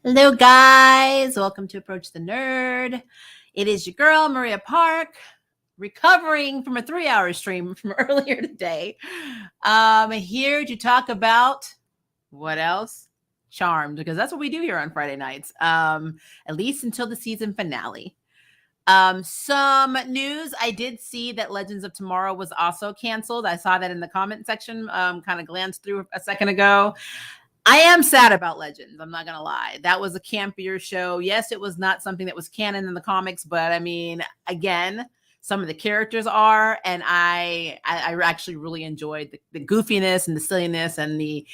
Hello, guys. Welcome to Approach the Nerd. It is your girl, Maria Park, recovering from a 3-hour stream from earlier today. Here to talk about what else? Charmed, because that's what we do here on Friday nights, at least until the season finale. Some news. I did see that Legends of Tomorrow was also canceled. I saw that in the comment section, kind of glanced through a second ago. I am sad about Legends. I'm not going to lie. That was a campier show. Yes, it was not something that was canon in the comics, but I mean, again, some of the characters are, and I actually really enjoyed the goofiness and the silliness and the,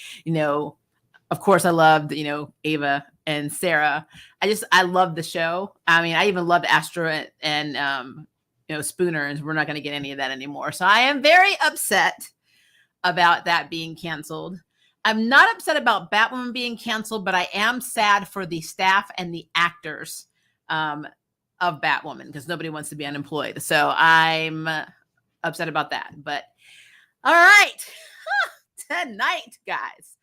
of course I loved, Ava and Sarah. I love the show. I mean, I even loved Astra and Spooner, and we're not going to get any of that anymore. So I am very upset about that being canceled. I'm not upset about Batwoman being canceled, but I am sad for the staff and the actors of Batwoman because nobody wants to be unemployed. So I'm upset about that. But all right, tonight, guys,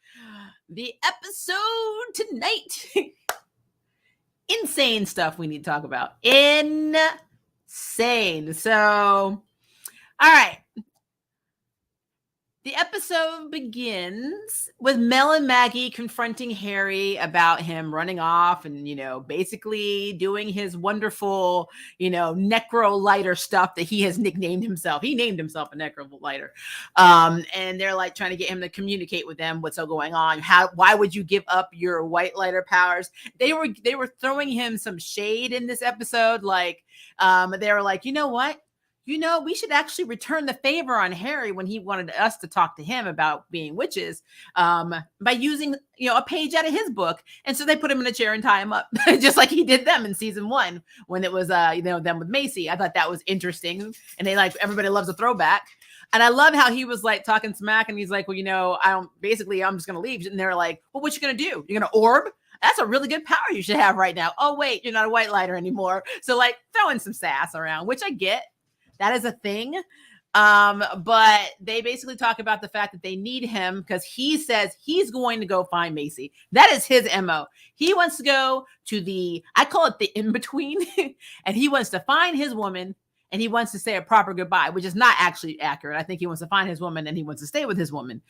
the episode tonight, insane stuff we need to talk about. Insane. So, all right. The episode begins with Mel and Maggie confronting Harry about him running off and, basically doing his wonderful, necro lighter stuff that he has nicknamed himself. He named himself a necro lighter. And they're like trying to get him to communicate with them what's going on. Why would you give up your white lighter powers? They were throwing him some shade in this episode. Like, they were like, you know what? We should actually return the favor on Harry when he wanted us to talk to him about being witches by using, a page out of his book. And so they put him in a chair and tie him up, just like he did them in season 1 when it was, them with Macy. I thought that was interesting. And they everybody loves a throwback. And I love how he was like talking smack and he's like, well, I'm just going to leave. And they're like, well, what you going to do? You're going to orb? That's a really good power you should have right now. Oh, wait, you're not a white lighter anymore. So like throwing some sass around, which I get. That is a thing. But they basically talk about the fact that they need him because he says he's going to go find Macy. That is his MO. He wants to go to I call it the in-between, and he wants to find his woman and he wants to say a proper goodbye, which is not actually accurate. I think he wants to find his woman and he wants to stay with his woman.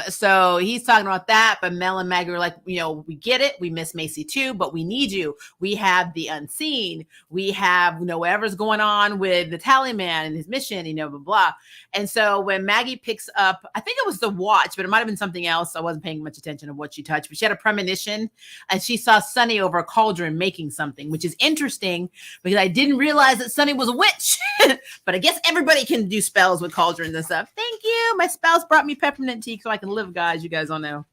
So he's talking about that, but Mel and Maggie are like, we get it. We miss Macy too, but we need you. We have the unseen. We have, whatever's going on with the Tally Man and his mission, blah, blah. And so when Maggie picks up, I think it was the watch, but it might've been something else. I wasn't paying much attention to what she touched, but she had a premonition and she saw Sunny over a cauldron making something, which is interesting because I didn't realize that Sunny was a witch. But I guess everybody can do spells with cauldrons and stuff. Thank you. My spouse brought me peppermint tea so I can live, guys. You guys all know.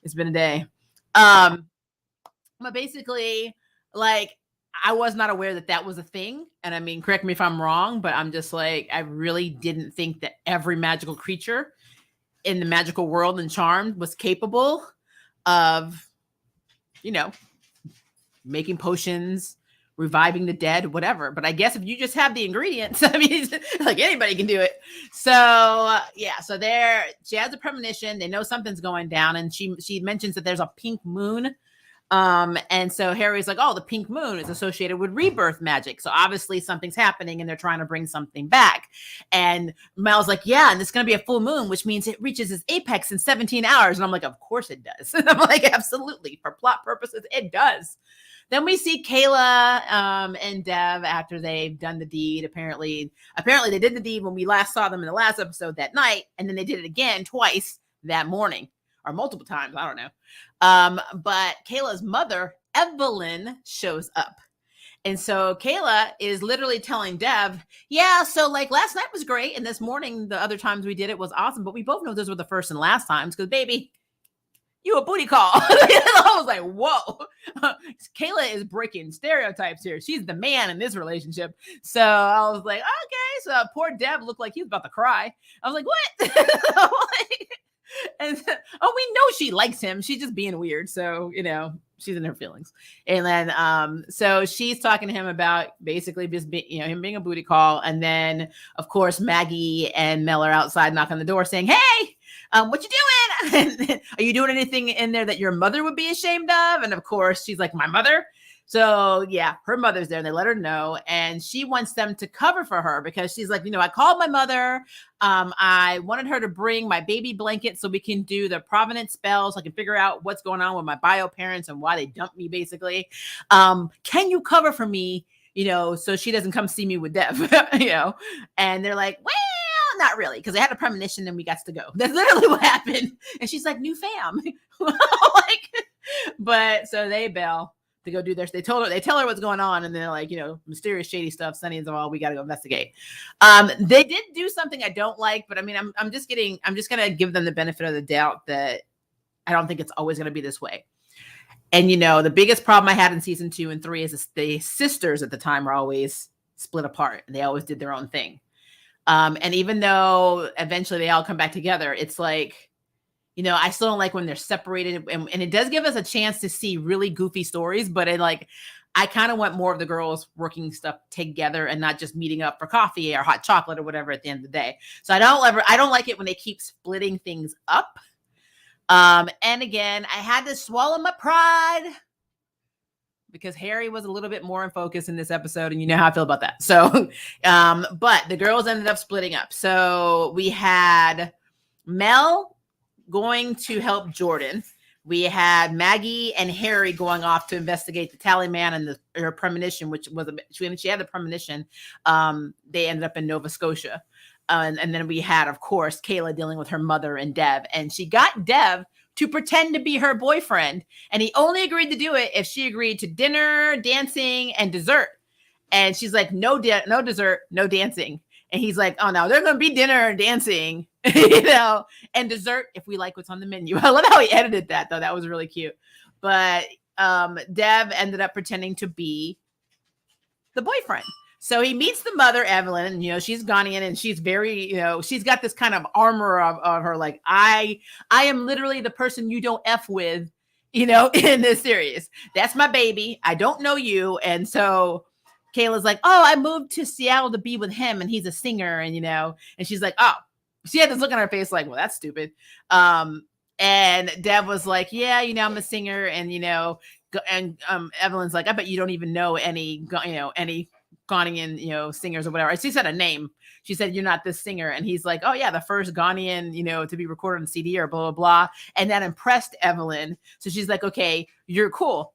It's been a day. But basically, like, I was not aware that was a thing. And I mean, correct me if I'm wrong, but I'm just like, I really didn't think that every magical creature in the magical world and Charmed was capable of, making potions, reviving the dead, whatever. But I guess if you just have the ingredients, I mean, like anybody can do it. So yeah, so she has a premonition. They know something's going down, and she mentions that there's a pink moon. And so Harry's like, oh, the pink moon is associated with rebirth magic. So obviously something's happening and they're trying to bring something back. And Mel's like, yeah, and it's going to be a full moon, which means it reaches its apex in 17 hours. And I'm like, of course it does. And I'm like, absolutely. For plot purposes, it does. Then we see Kayla and Dev after they've done the deed. Apparently they did the deed when we last saw them in the last episode that night. And then they did it again twice that morning or multiple times. I don't know. But Kayla's mother, Evelyn, shows up. And so Kayla is literally telling Dev, yeah, so like last night was great. And this morning, the other times we did it was awesome. But we both know those were the first and last times because, baby, you a booty call. I was like, whoa. Kayla is breaking stereotypes here. She's the man in this relationship. So I was like, okay. So poor Dev looked like he was about to cry. I was like, what? And we know she likes him. She's just being weird. So, she's in her feelings. And then, so she's talking to him about basically just him being a booty call. And then of course, Maggie and Mel are outside knocking on the door saying, hey, What you doing? Are you doing anything in there that your mother would be ashamed of? And of course, she's like, my mother. So yeah, her mother's there and they let her know. And she wants them to cover for her because she's like, I called my mother. I wanted her to bring my baby blanket so we can do the provenance spell so I can figure out what's going on with my bio parents and why they dumped me basically. Can you cover for me, so she doesn't come see me with Dev, and they're like, well, not really, because I had a premonition and we got to go. That's literally what happened. And she's like, new fam. But so they bail to go do their, they tell her what's going on, and they're like, mysterious shady stuff. Sunny is all, we got to go investigate. They did do something I don't like, but I mean, I'm just gonna give them the benefit of the doubt that I don't think it's always gonna be this way. And the biggest problem I had in season 2 and 3 is the sisters at the time were always split apart, and they always did their own thing. And even though eventually they all come back together, it's like, I still don't like when they're separated, and it does give us a chance to see really goofy stories, but I kind of want more of the girls working stuff together and not just meeting up for coffee or hot chocolate or whatever at the end of the day. So I don't like it when they keep splitting things up. And again, I had to swallow my pride because Harry was a little bit more in focus in this episode, and you know how I feel about that. So, but the girls ended up splitting up. So we had Mel going to help Jordan. We had Maggie and Harry going off to investigate the tally man and her premonition, which was she had the premonition. They ended up in Nova Scotia. And then we had, of course, Kayla dealing with her mother and Dev. And she got Dev to pretend to be her boyfriend. And he only agreed to do it if she agreed to dinner, dancing, and dessert. And she's like, no dessert, no dancing. And he's like, oh, no, there's going to be dinner and dancing, and dessert if we like what's on the menu. I love how he edited that, though. That was really cute. But Dev ended up pretending to be the boyfriend. So he meets the mother, Evelyn, and, she's Ghanaian, and she's very, she's got this kind of armor of her, like, I am literally the person you don't F with, in this series. That's my baby. I don't know you. And so Kayla's like, oh, I moved to Seattle to be with him, and he's a singer, and, and she's like, oh, she had this look on her face like, well, that's stupid. And Dev was like, yeah, I'm a singer, and, Evelyn's like, I bet you don't even know any Ghanaian, singers or whatever. She said a name. She said, you're not this singer. And he's like, oh yeah, the first Ghanaian, to be recorded on CD or blah, blah, blah. And that impressed Evelyn. So she's like, okay, you're cool.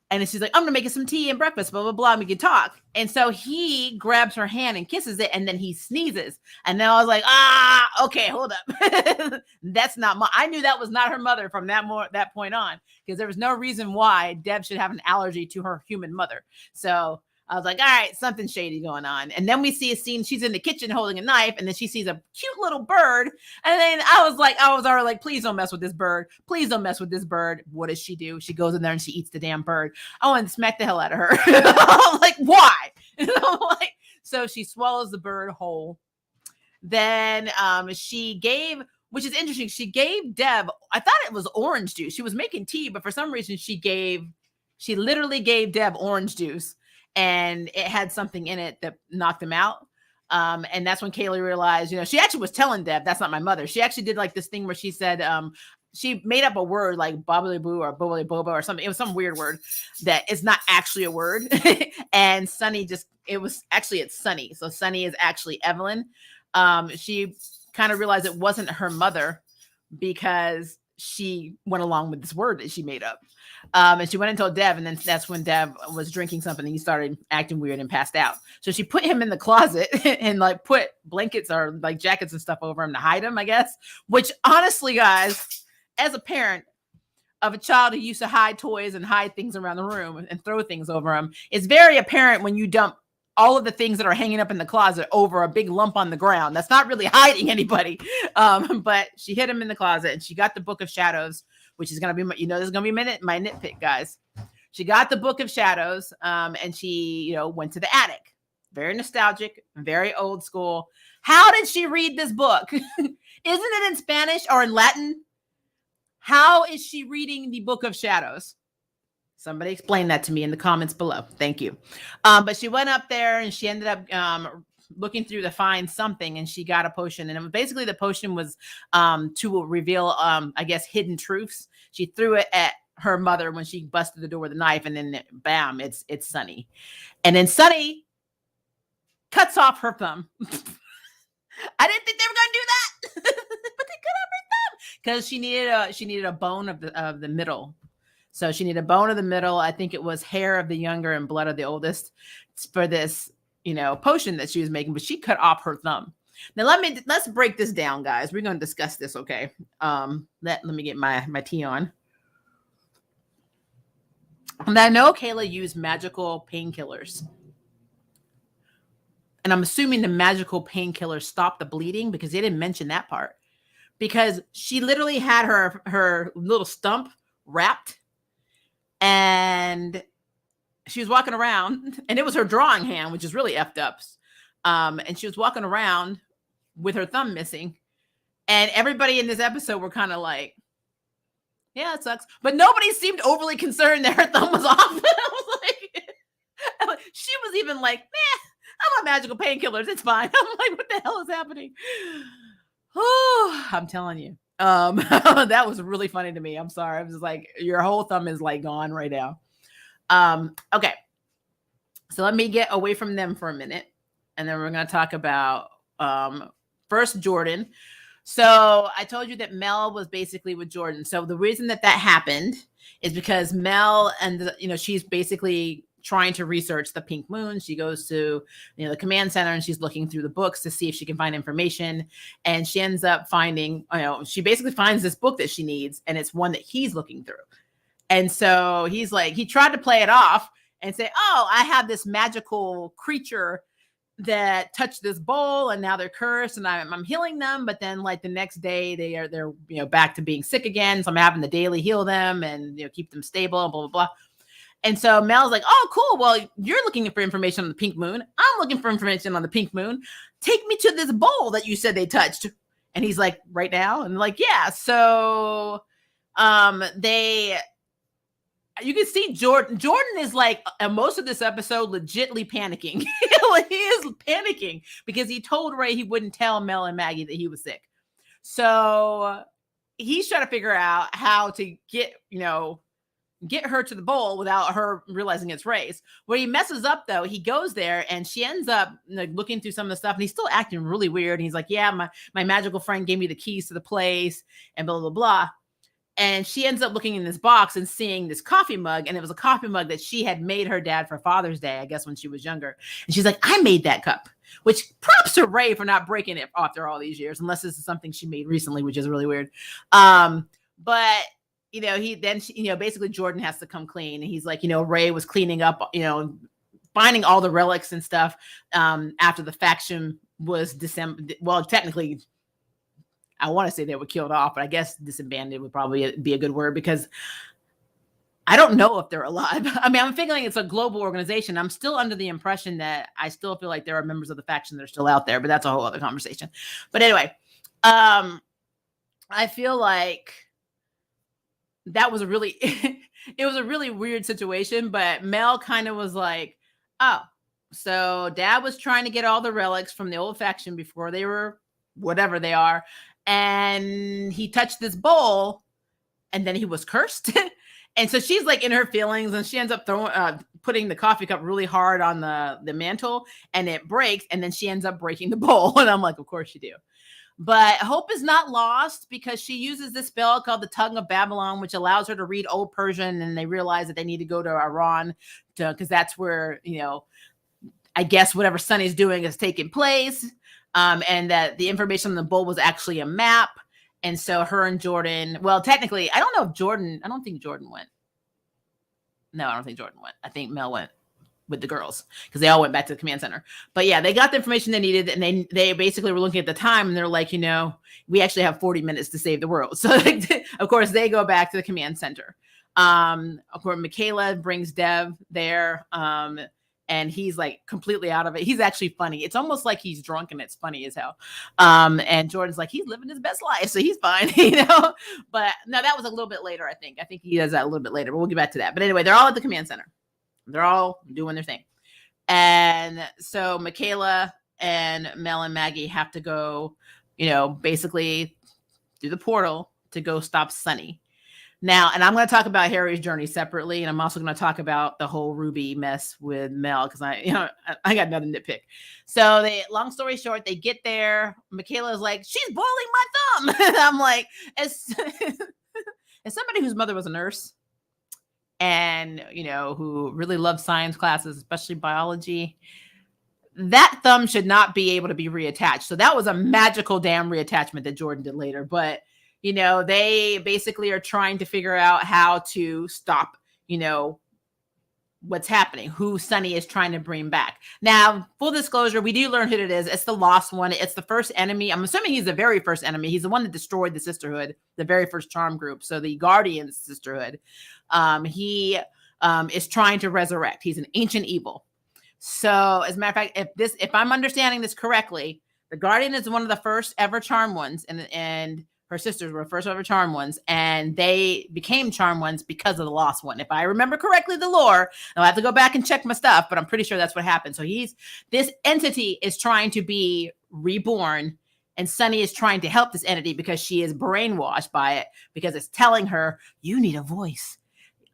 And then she's like, I'm going to make you some tea and breakfast, blah, blah, blah. And we can talk. And so he grabs her hand and kisses it. And then he sneezes. And then I was like, okay, hold up. That's not I knew that was not her mother from that point on, because there was no reason why Deb should have an allergy to her human mother. So I was like, all right, something shady going on. And then we see a scene. She's in the kitchen holding a knife, and then she sees a cute little bird. And then I was already like, please don't mess with this bird. Please don't mess with this bird. What does she do? She goes in there and she eats the damn bird. I want to smack the hell out of her. I'm like, why? So she swallows the bird whole. Then she gave, which is interesting, she gave Deb, I thought it was orange juice. She was making tea, but for some reason she literally gave Deb orange juice. And it had something in it that knocked him out. And that's when Kayla realized, she actually was telling Deb, that's not my mother. She actually did like this thing where she said, she made up a word like bobbly boo or bobbly bobo or something. It was some weird word that is not actually a word. And Sunny it's Sunny. So Sunny is actually Evelyn. She kind of realized it wasn't her mother because she went along with this word that she made up. And she went and told Dev, and then that's when Dev was drinking something and he started acting weird and passed out. So she put him in the closet and like put blankets or like jackets and stuff over him to hide him, I guess. Which honestly, guys, as a parent of a child who used to hide toys and hide things around the room and throw things over him, it's very apparent when you dump all of the things that are hanging up in the closet over a big lump on the ground. That's not really hiding anybody. But she hid him in the closet, and she got the Book of Shadows, which is going to be, this is going to be my nitpick, guys. She got the Book of Shadows, and she, went to the attic. Very nostalgic, very old school. How did she read this book? Isn't it in Spanish or in Latin? How is she reading the Book of Shadows? Somebody explain that to me in the comments below. Thank you. But she went up there and she ended up looking through to find something, and she got a potion, and it was basically the potion was to reveal I guess hidden truths. She threw it at her mother when she busted the door with a knife, and then bam, it's Sunny. And then Sunny cuts off her thumb. I didn't think they were gonna do that, but they cut off her thumb because she needed a bone of the middle. So she needed a bone of the middle. I think it was hair of the younger and blood of the oldest for this, potion that she was making. But she cut off her thumb. Now let's break this down, guys. We're gonna discuss this, okay? Let me get my tea on. And I know Kayla used magical painkillers. And I'm assuming the magical painkillers stopped the bleeding because they didn't mention that part. Because she literally had her little stump wrapped, and she was walking around, and it was her drawing hand, which is really effed up. And she was walking around with her thumb missing. And everybody in this episode were kind of like, yeah, it sucks. But nobody seemed overly concerned that her thumb was off. I was like, she was even like, I'm on magical painkillers. It's fine. I'm like, what the hell is happening? Oh, I'm telling you. That was really funny to me. I'm sorry. I was just like, your whole thumb is like gone right now. Okay. So let me get away from them for a minute. And then we're going to talk about first Jordan. So I told you that Mel was basically with Jordan. So the reason that happened is because Mel and she's basically trying to research the pink moon. She goes to the command center, and she's looking through the books to see if she can find information. And she ends up finding, she basically finds this book that she needs, and it's one that he's looking through. And so he's like, he tried to play it off and say, oh, I have this magical creature that touched this bowl, and now they're cursed, and I'm healing them. But then like the next day they're back to being sick again. So I'm having to daily heal them and keep them stable and blah, blah, blah. And so Mel's like, oh, cool. Well, you're looking for information on the pink moon. I'm looking for information on the pink moon. Take me to this bowl that you said they touched. And he's like, right now? And like, yeah. So you can see Jordan is like, most of this episode legitly panicking. Like, he is panicking because he told Ray he wouldn't tell Mel and Maggie that he was sick. So he's trying to figure out how to get her to the bowl without her realizing it's Ray's. Where he messes up, though, he goes there, and she ends up like looking through some of the stuff, and he's still acting really weird. And he's like, yeah, my magical friend gave me the keys to the place and blah, blah, blah. And she ends up looking in this box and seeing this coffee mug, and it was a coffee mug that she had made her dad for Father's Day, I guess, when she was younger. And she's like, I made that cup, which props to Ray for not breaking it after all these years, unless this is something she made recently, which is really weird. But basically Jordan has to come clean. And he's like, Ray was cleaning up, finding all the relics and stuff after the faction was well, technically, I want to say they were killed off, but I guess disbanded would probably be a good word, because I don't know if they're alive. I mean, I'm figuring it's a global organization. I'm still under the impression that I still feel like there are members of the faction that are still out there, but that's a whole other conversation. But anyway, I feel like that was it was a really weird situation, but Mel kind of was like, oh, so Dad was trying to get all the relics from the old faction before they were whatever they are. And he touched this bowl, and then he was cursed. And so she's like in her feelings, and she ends up putting the coffee cup really hard on the mantle, and it breaks. And then she ends up breaking the bowl. And I'm like, of course you do. But hope is not lost, because she uses this spell called the Tongue of Babylon, which allows her to read Old Persian, and they realize that they need to go to Iran because that's where, I guess whatever Sunny's doing is taking place. And that the information on the bowl was actually a map. And so her and Jordan, well, technically, I don't think Jordan went. No, I don't think Jordan went. I think Mel went with the girls, because they all went back to the command center. But yeah, they got the information they needed, and they basically were looking at the time, and they're like, we actually have 40 minutes to save the world. So of course they go back to the command center. Of course, Michaela brings Dev there. And he's like completely out of it. He's actually funny. It's almost like he's drunk, and it's funny as hell. And Jordan's like, he's living his best life, so he's fine, But no, that was a little bit later, I think. I think he does that a little bit later, but we'll get back to that. But anyway, they're all at the command center. They're all doing their thing. And so Michaela and Mel and Maggie have to go, basically through the portal to go stop Sunny. Now, and I'm going to talk about Harry's journey separately, and I'm also going to talk about the whole Ruby mess with Mel because I got nothing to pick. So, long story short, they get there. Michaela's like, she's boiling my thumb, and I'm like, as somebody whose mother was a nurse, and who really loved science classes, especially biology, that thumb should not be able to be reattached. So that was a magical damn reattachment that Jordan did later, but they basically are trying to figure out how to stop, what's happening, who Sunny is trying to bring back. Now, full disclosure, we do learn who it is. It's the Lost One. It's the first enemy. I'm assuming he's the very first enemy. He's the one that destroyed the Sisterhood, the very first charm group. So the Guardian Sisterhood. He is trying to resurrect. He's an ancient evil. So as a matter of fact, if I'm understanding this correctly, the Guardian is one of the first ever charm ones, and her sisters were first ever charm ones, and they became charm ones because of the Lost One. If I remember correctly, the lore, I'll have to go back and check my stuff, but I'm pretty sure that's what happened. So this entity is trying to be reborn, and Sunny is trying to help this entity because she is brainwashed by it, because it's telling her, you need a voice.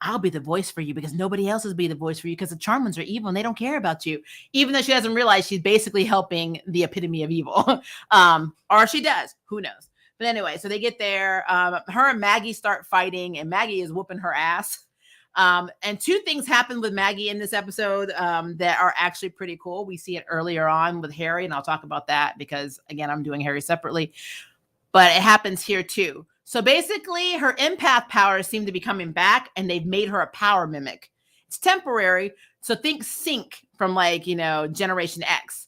I'll be the voice for you because nobody else will be the voice for you because the charm ones are evil and they don't care about you. Even though she doesn't realize she's basically helping the epitome of evil. Or she does. Who knows? But anyway, so they get there. Her and Maggie start fighting, and Maggie is whooping her ass. And two things happen with Maggie in this episode that are actually pretty cool. We see it earlier on with Harry, and I'll talk about that because, again, I'm doing Harry separately. But it happens here too. So basically, her empath powers seem to be coming back, and they've made her a power mimic. It's temporary. So think Sync from Generation X.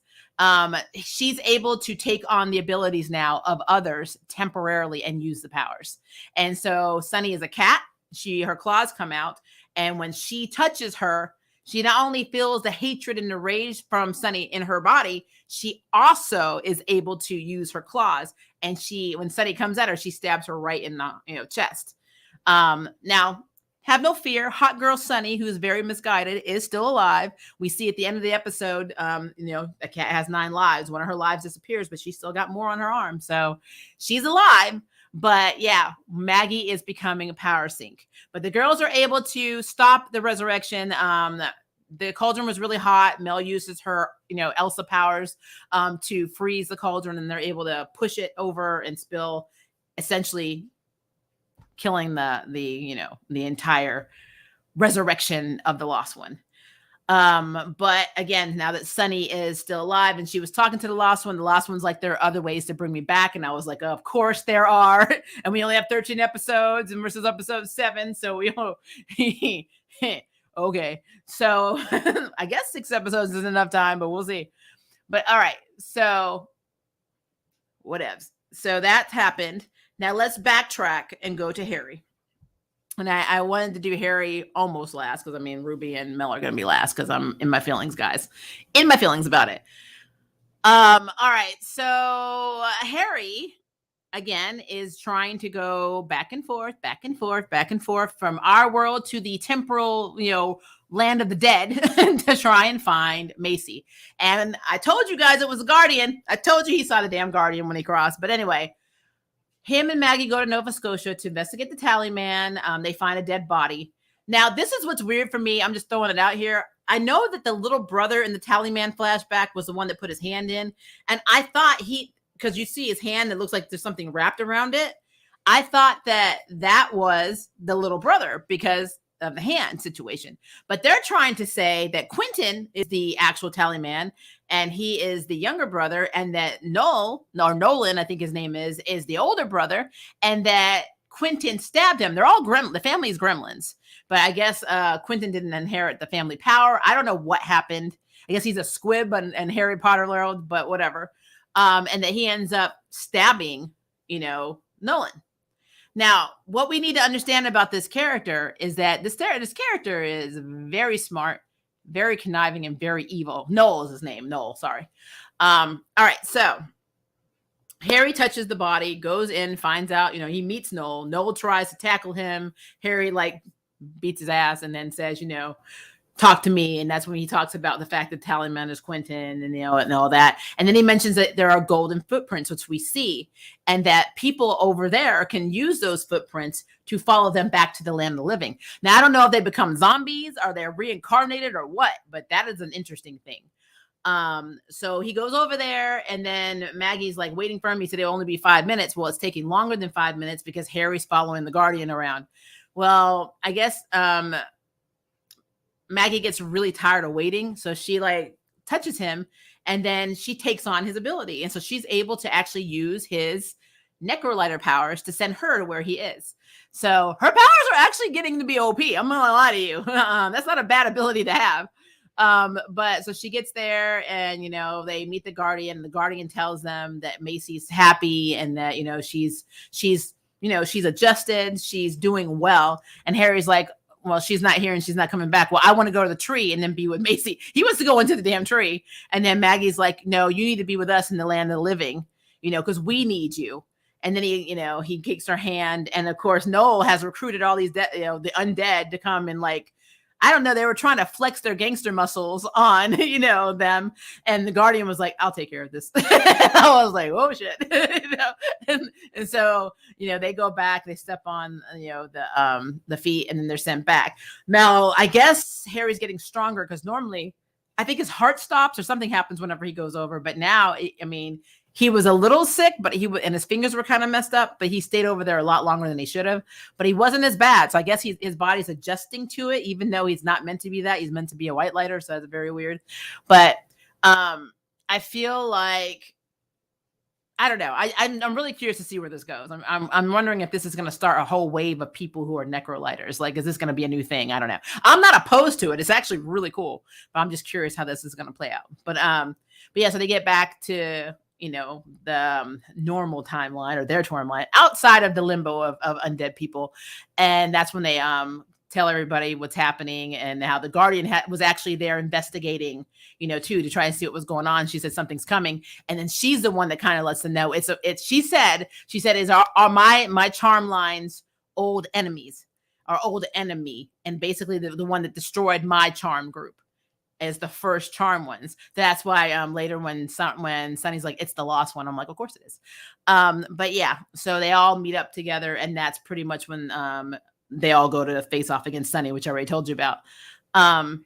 She's able to take on the abilities now of others temporarily and use the powers. And so Sunny is a cat. Her claws come out. And when she touches her, she not only feels the hatred and the rage from Sunny in her body, she also is able to use her claws. And when Sunny comes at her, she stabs her right in the chest. Now, have no fear. Hot girl Sunny, who is very misguided, is still alive. We see at the end of the episode, a cat has 9 lives. One of her lives disappears, but she's still got more on her arm. So she's alive. But yeah, Maggie is becoming a power sink. But the girls are able to stop the resurrection. The cauldron was really hot. Mel uses her, Elsa powers to freeze the cauldron, and they're able to push it over and spill, essentially killing the entire resurrection of the Lost One. But again, now that Sunny is still alive and she was talking to the Lost One One's like, there are other ways to bring me back. And I was like, of course there are. And we only have 13 episodes and versus episode 7. So okay. So I guess 6 episodes isn't enough time, but we'll see. But all right. So whatevs. So that's happened. Now let's backtrack and go to Harry. And I wanted to do Harry almost last because, Ruby and Mel are going to be last because I'm in my feelings, guys. In my feelings about it. All right. So Harry, again, is trying to go back and forth from our world to the temporal, land of the dead to try and find Macy. And I told you guys it was a Guardian. I told you he saw the damn Guardian when he crossed. But anyway, him and Maggie go to Nova Scotia to investigate the Tally Man. They find a dead body. Now, this is what's weird for me. I'm just throwing it out here. I know that the little brother in the Tally Man flashback was the one that put his hand in. And I thought because you see his hand, it looks like there's something wrapped around it. I thought that was the little brother because of the hand situation. But they're trying to say that Quentin is the actual Tally Man, and he is the younger brother, and that Nolan, I think his name is the older brother, and that Quentin stabbed him. They're all the family's gremlins. But I guess Quentin didn't inherit the family power. I don't know what happened. I guess he's a squib and Harry Potter world, but whatever. And that he ends up stabbing, Nolan. Now, what we need to understand about this character is that this character is very smart, very conniving, and very evil. Noel is his name. Noel, sorry. All right, so Harry touches the body, goes in, finds out, he meets Noel. Noel tries to tackle him. Harry, beats his ass and then says, talk to me. And that's when he talks about the fact that Tallyman is Quentin and, and all that. And then he mentions that there are golden footprints, which we see, and that people over there can use those footprints to follow them back to the land of the living. Now, I don't know if they become zombies or they're reincarnated or what, but that is an interesting thing. So he goes over there, and then Maggie's like waiting for him. He said it'll only be 5 minutes. Well, it's taking longer than 5 minutes because Harry's following the Guardian around. Well, I guess Maggie gets really tired of waiting, so she like touches him, and then she takes on his ability, and so she's able to actually use his necrolighter powers to send her to where he is. So her powers are actually getting to be OP. I'm gonna lie to you. That's not a bad ability to have. But so she gets there, and they meet the Guardian. The Guardian tells them that Macy's happy, and that she's adjusted, she's doing well. And Harry's like, well, she's not here and she's not coming back. Well, I want to go to the tree and then be with Macy. He wants to go into the damn tree. And then Maggie's like, no, you need to be with us in the land of the living, because we need you. And then he takes her hand. And of course, Noel has recruited all these, the undead to come and like, I don't know, they were trying to flex their gangster muscles on, them. And the Guardian was like, I'll take care of this. I was like, oh shit. And so, they go back, they step on, the feet, and then they're sent back. Now, I guess Harry's getting stronger because normally I think his heart stops or something happens whenever he goes over. But now, he was a little sick, but and his fingers were kind of messed up, but he stayed over there a lot longer than he should have. But he wasn't as bad. So I guess his body's adjusting to it, even though he's not meant to be that. He's meant to be a white lighter. So that's very weird. But I feel like, I don't know. I'm really curious to see where this goes. I'm wondering if this is going to start a whole wave of people who are necrolighters. Like, is this going to be a new thing? I don't know. I'm not opposed to it. It's actually really cool, but I'm just curious how this is going to play out. But yeah, so they get back to the normal timeline, or their timeline, outside of the limbo of undead people. And that's when they tell everybody what's happening and how the Guardian was actually there investigating, too, to try and see what was going on. She said something's coming. And then she's the one that kind of lets them know she said is are my charm lines old enemies, our old enemy. And basically the one that destroyed my charm group as the first charm ones. That's why later when Sunny's like, it's the lost one, I'm like, of course it is. But yeah, so they all meet up together, and that's pretty much when they all go to face off against Sunny, which I already told you about. Now,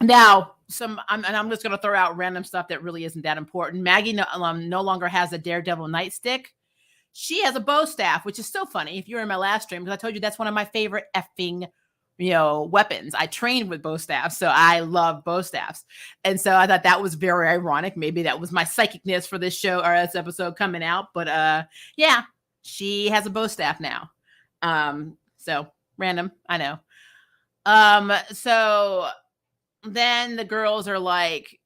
I'm just going to throw out random stuff that really isn't that important. Maggie no longer has a Daredevil nightstick. She has a bow staff, which is still funny. If you were in my last stream, because I told you that's one of my favorite effing weapons. I trained with bow staffs, so I love bow staffs. And so I thought that was very ironic. Maybe that was my psychicness for this show or this episode coming out. But yeah, she has a bow staff now. So random, I know. So then the girls are like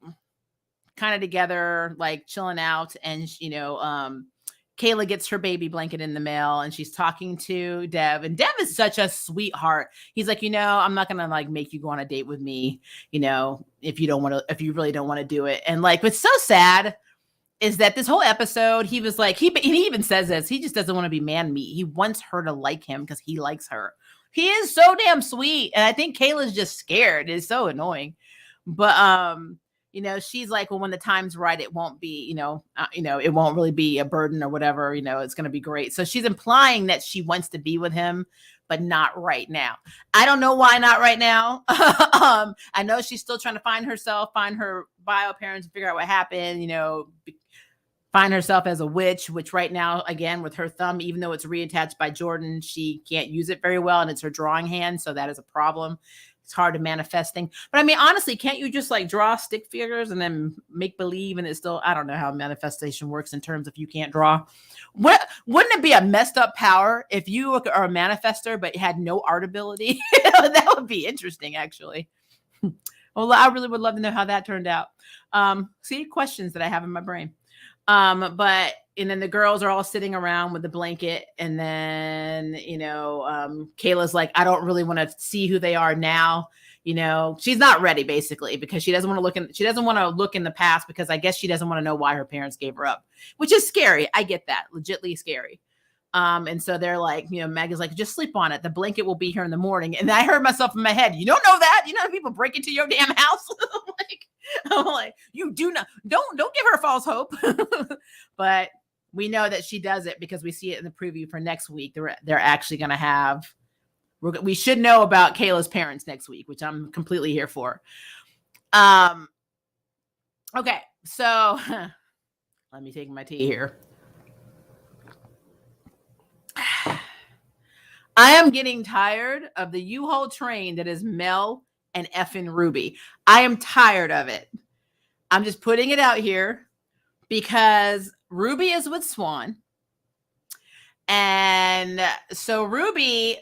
kind of together, like chilling out, and Kayla gets her baby blanket in the mail, and she's talking to Dev, and Dev is such a sweetheart. He's like, I'm not gonna like make you go on a date with me, if you really don't want to do it. And like, what's so sad is that this whole episode, he was like, he even says this, he just doesn't want to be man meat. He wants her to like him because he likes her. He is so damn sweet, and I think Kayla's just scared. It's so annoying, but she's like, well, when the time's right, it won't be, it won't really be a burden or whatever, it's going to be great. So she's implying that she wants to be with him, but not right now. I don't know why not right now. I know she's still trying to find herself, find her bio parents, figure out what happened, find herself as a witch, which right now, again, with her thumb, even though it's reattached by Jordan, she can't use it very well, and it's her drawing hand. So that is a problem. It's hard to manifest things. But I mean, honestly, can't you just like draw stick figures and then make believe? And it's still, I don't know how manifestation works in terms of you can't draw. Wouldn't it be a messed up power if you are a manifester but had no art ability? That would be interesting, actually. Well, I really would love to know how that turned out. See, questions that I have in my brain. And then the girls are all sitting around with the blanket, and then Kayla's like, I don't really want to see who they are now. She's not ready, basically, because she doesn't want to look in the past, because I guess she doesn't want to know why her parents gave her up, which is scary. I get that, legitly scary. And so they're like, Meg is like, just sleep on it. The blanket will be here in the morning. And I heard myself in my head, you don't know that? You know, people break into your damn house. I'm like, you do not, don't give her false hope. But we know that she does it because we see it in the preview for next week. They're actually going to have, we should know about Kayla's parents next week, which I'm completely here for. Okay. So let me take my tea here. I am getting tired of the U-Haul train that is Mel and effing Ruby. I am tired of it. I'm just putting it out here because Ruby is with Swan. And so Ruby,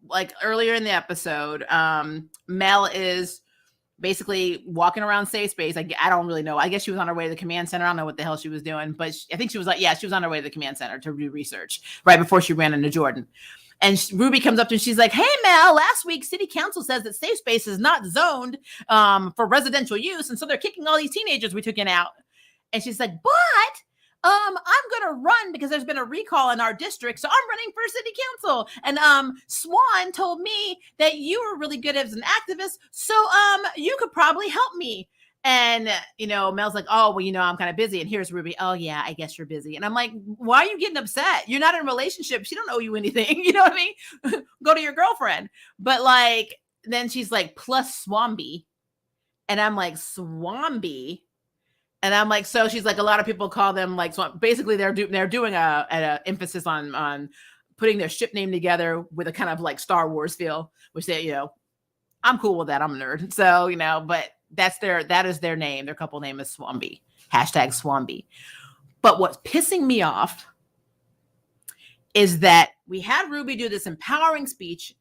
like earlier in the episode, Mel is basically walking around safe space. I don't really know. I guess she was on her way to the command center. I don't know what the hell she was doing, but I think she was she was on her way to the command center to do research right before she ran into Jordan. And Ruby comes up to her and she's like, hey, Mel, last week city council says that safe space is not zoned for residential use. And so they're kicking all these teenagers we took in out. And she's like, but I'm going to run because there's been a recall in our district. So I'm running for city council. And Swan told me that you were really good as an activist. So you could probably help me. And, Mel's like, oh, well, I'm kind of busy. And here's Ruby. Oh, yeah, I guess you're busy. And I'm like, why are you getting upset? You're not in a relationship. She don't owe you anything. You know what I mean? Go to your girlfriend. But then she's like, plus Swamby. And I'm like, Swamby? And I'm like, so she's like, a lot of people call them like, basically they're doing a emphasis on putting their ship name together with a kind of like Star Wars feel, which they, I'm cool with that. I'm a nerd. So, but that is their name. Their couple name is Swamby, #Swamby. But what's pissing me off is that we had Ruby do this empowering speech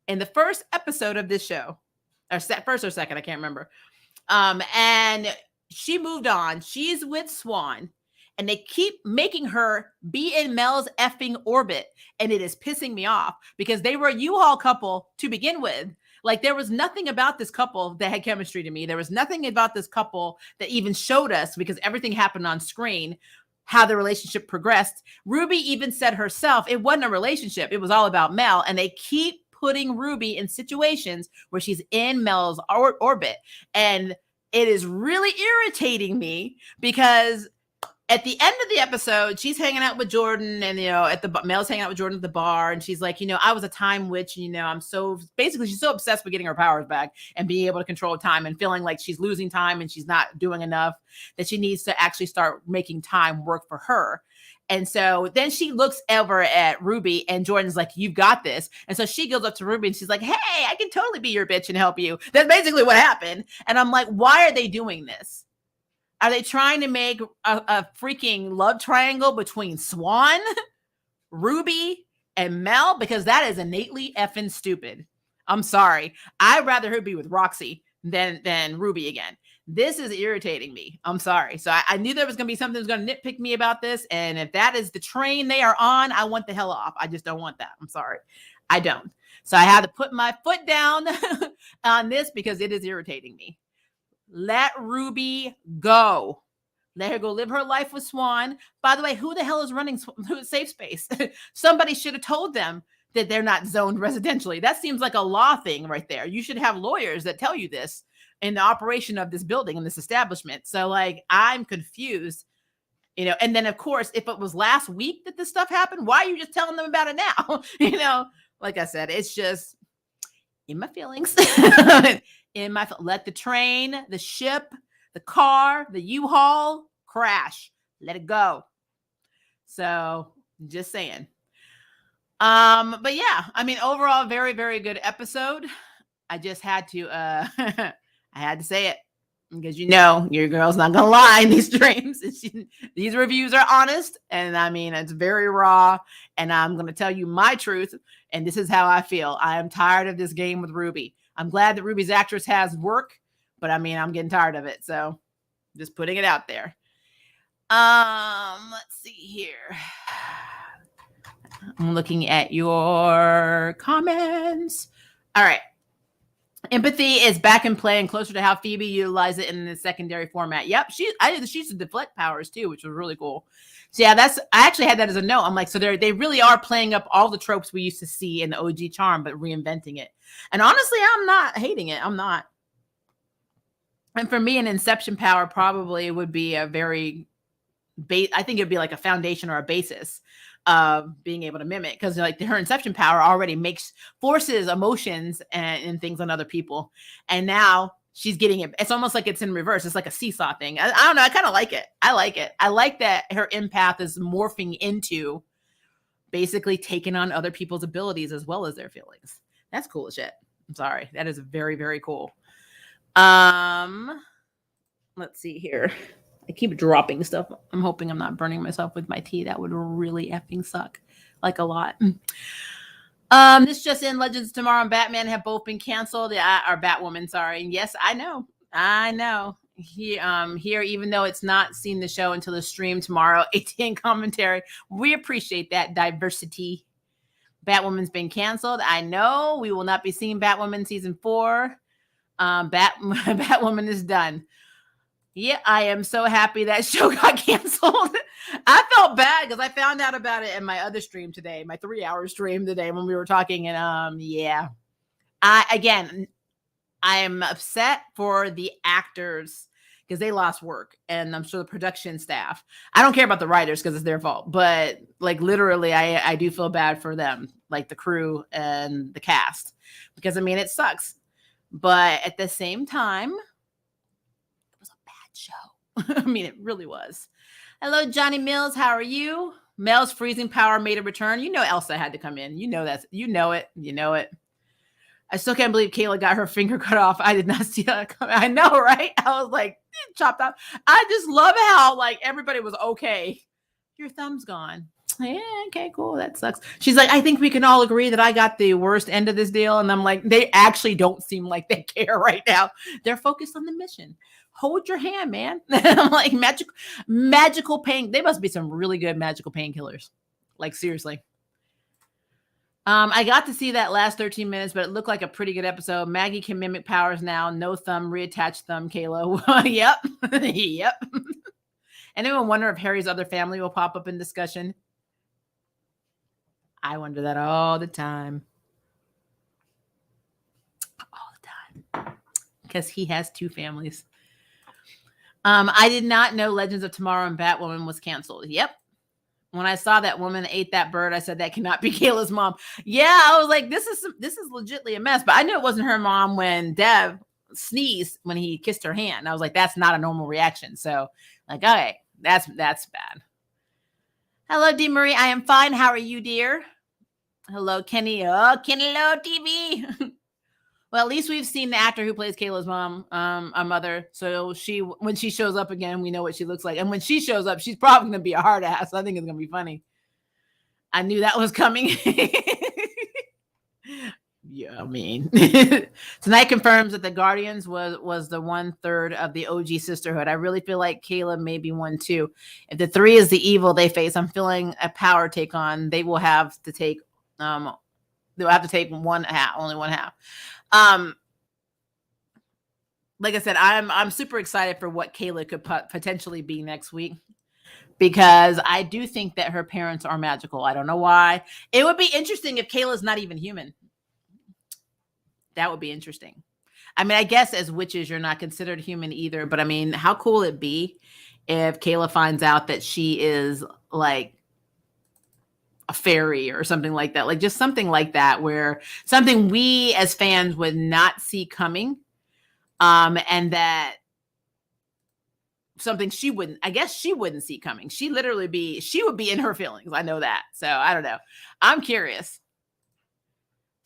in the first episode of this show, or first or second, I can't remember. And she moved on. She's with Swan, and they keep making her be in Mel's effing orbit. And it is pissing me off because they were a U-Haul couple to begin with. Like, there was nothing about this couple that had chemistry to me. There was nothing about this couple that even showed us, because everything happened on screen, how the relationship progressed. Ruby even said herself, it wasn't a relationship. It was all about Mel. And they keep putting Ruby in situations where she's in Mel's orbit. And it is really irritating me because at the end of the episode, she's hanging out with Jordan, and Mel's hanging out with Jordan at the bar, and she's like, I was a time witch, I'm so basically she's so obsessed with getting her powers back and being able to control time and feeling like she's losing time and she's not doing enough, that she needs to actually start making time work for her. And so then she looks over at Ruby, and Jordan's like, you've got this. And so she goes up to Ruby and she's like, hey, I can totally be your bitch and help you. That's basically what happened. And I'm like, why are they doing this? Are they trying to make a freaking love triangle between Swan, Ruby, and Mel? Because that is innately effing stupid. I'm sorry. I'd rather her be with Roxy than Ruby again. This is irritating me. I'm sorry. So I knew there was going to be something that was going to nitpick me about this. And if that is the train they are on, I want the hell off. I just don't want that. I'm sorry. I don't. So I had to put my foot down on this because it is irritating me. Let Ruby go. Let her go live her life with Swan. By the way, who the hell is running Safe Space? Somebody should have told them that they're not zoned residentially. That seems like a law thing right there. You should have lawyers that tell you this in the operation of this building and this establishment. So I'm confused, and then of course, if it was last week that this stuff happened, why are you just telling them about it now? Like I said, it's just in my feelings. Let the train, the ship, the car, the U-Haul crash. Let it go. So just saying. But yeah, overall, very, very good episode. I just had to I had to say it because your girl's not gonna lie in these streams. These reviews are honest, and it's very raw, and I'm gonna tell you my truth, and this is how I feel. I am tired of this game with Ruby. I'm glad that Ruby's actress has work, but I'm getting tired of it. So just putting it out there. Let's see here. I'm looking at your comments. All right. Empathy is back in play and closer to how Phoebe utilized it in the secondary format. Yep, she's the deflect powers too, which was really cool. So yeah, I actually had that as a note. I'm like, so they really are playing up all the tropes we used to see in the OG Charm, but reinventing it. And honestly, I'm not hating it. I'm not. And for me, an Inception power probably would be a very I think it'd be like a foundation or a basis of being able to mimic, because like her Inception power already forces emotions and things on other people, and now she's getting it. It's almost like it's in reverse. It's like a seesaw thing. I don't know. I kind of like it. I like it. I like that her empath is morphing into basically taking on other people's abilities as well as their feelings. That's cool as shit. I'm sorry. That is very, very cool. Let's see here. I keep dropping stuff. I'm hoping I'm not burning myself with my tea. That would really effing suck. Like a lot. This just in, Legends of Tomorrow and Batman have both been canceled. Yeah, or Batwoman, sorry. And yes, I know. Here, even though it's not seen the show until the stream tomorrow, 18 commentary. We appreciate that diversity. Batwoman's been canceled. I know we will not be seeing Batwoman season 4. Batwoman is done. Yeah, I am so happy that show got canceled. I felt bad because I found out about it in my other stream today, my 3-hour stream today when we were talking. And yeah, I am upset for the actors because they lost work, and I'm sure the production staff. I don't care about the writers because it's their fault, but like literally, I do feel bad for them, like the crew and the cast, because I mean it sucks, but at the same time, show. I mean, it really was. Hello, Johnny Mills. How are you? Mel's freezing power made a return. You know Elsa had to come in. You know that. You know it. You know it. I still can't believe Kayla got her finger cut off. I did not see that coming. I know, right? I was like, chopped off. I just love how like everybody was okay. Your thumb's gone. Yeah, okay, cool. That sucks. She's like, I think we can all agree that I got the worst end of this deal. And I'm like, they actually don't seem like they care right now. They're focused on the mission. Hold your hand, man. I'm like, magical pain. They must be some really good magical painkillers. Like, seriously. I got to see that last 13 minutes, but it looked like a pretty good episode. Maggie can mimic powers now. No thumb, reattach thumb, Kayla. Yep. Yep. Anyone wonder if Harry's other family will pop up in discussion? I wonder that all the time. All the time. Because he has 2 families. I did not know Legends of Tomorrow and Batwoman was canceled. Yep. When I saw that woman ate that bird, I said that cannot be Kayla's mom. Yeah, I was like, this is legitimately a mess. But I knew it wasn't her mom when Dev sneezed when he kissed her hand. And I was like, that's not a normal reaction. So, like, okay, that's bad. Hello, Dee Marie. I am fine. How are you, dear? Hello, Kenny. Oh, Kenny Low TV. Well, at least we've seen the actor who plays Kayla's mom, a mother. So when she shows up again, we know what she looks like. And when she shows up, she's probably going to be a hard ass. So I think it's going to be funny. I knew that was coming. Yeah, I mean, tonight confirms that the Guardians was the 1/3 of the OG sisterhood. I really feel like Kayla may be one too. If the 3 is the evil they face, I'm feeling a power take on. They will have to take they'll have to take only one half. Like I said, I'm super excited for what Kayla could potentially be next week, because I do think that her parents are magical. I don't know why. It would be interesting if Kayla's not even human. That would be interesting. I mean, I guess as witches, you're not considered human either. But I mean, how cool would it be if Kayla finds out that she is like a fairy or something like that? Like just something like that, where something we as fans would not see coming. And that something she wouldn't see coming. She would be in her feelings. I know that. So I don't know. I'm curious.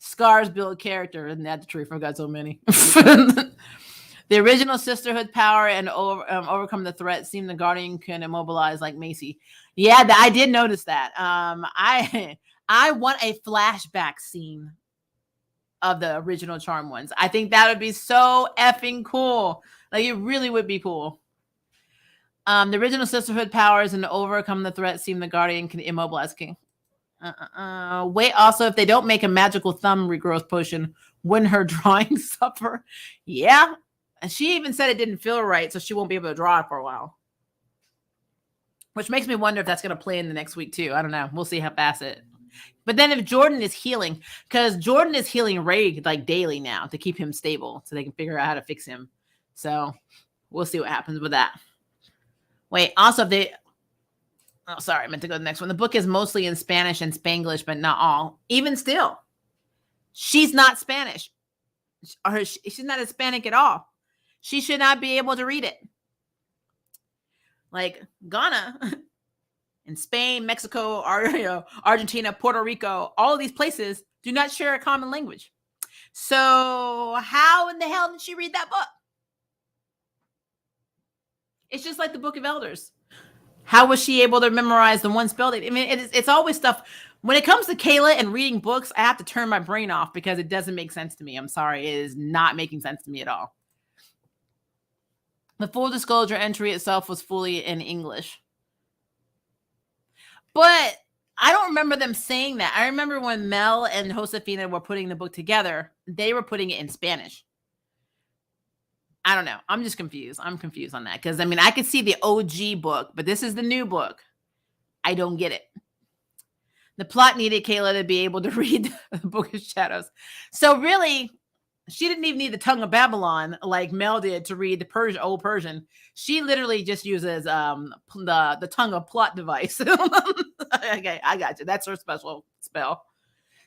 Scars build character. Isn't that the truth? I've got so many. The original sisterhood power and overcome the threat seemed the Guardian can immobilize like Macy. Yeah, I did notice that. I want a flashback scene of the original Charm ones. I think that would be so effing cool. Like it really would be cool. The original sisterhood powers and overcome the threat seem the Guardian can immobilize King. Wait, also, if they don't make a magical thumb regrowth potion, Wouldn't her drawing suffer? Yeah. And she even said it didn't feel right, so she won't be able to draw it for a while. Which makes me wonder if that's going to play in the next week too. I don't know. We'll see how fast it. But then if Jordan is healing, because Jordan is healing Ray like daily now to keep him stable so they can figure out how to fix him. So we'll see what happens with that. Wait, also oh, sorry, I meant to go to the next one. The book is mostly in Spanish and Spanglish, but not all. Even still, she's not Spanish. Or she's not Hispanic at all. She should not be able to read it. Like Ghana and Spain, Mexico, Argentina, Puerto Rico, all of these places do not share a common language. So how in the hell did she read that book? It's just like the Book of Elders. How was she able to memorize the one spell? I mean, it's always stuff. When it comes to Kayla and reading books, I have to turn my brain off because it doesn't make sense to me. I'm sorry. It is not making sense to me at all. The full disclosure entry itself was fully in English. But I don't remember them saying that. I remember when Mel and Josefina were putting the book together, they were putting it in Spanish. I don't know. I'm just confused. I'm confused on that because, I mean, I could see the OG book, but this is the new book. I don't get it. The plot needed Kayla to be able to read the Book of Shadows. So really, she didn't even need the tongue of Babylon like Mel did to read the old Persian. She literally just uses the tongue of plot device. Okay, I got you. That's her special spell.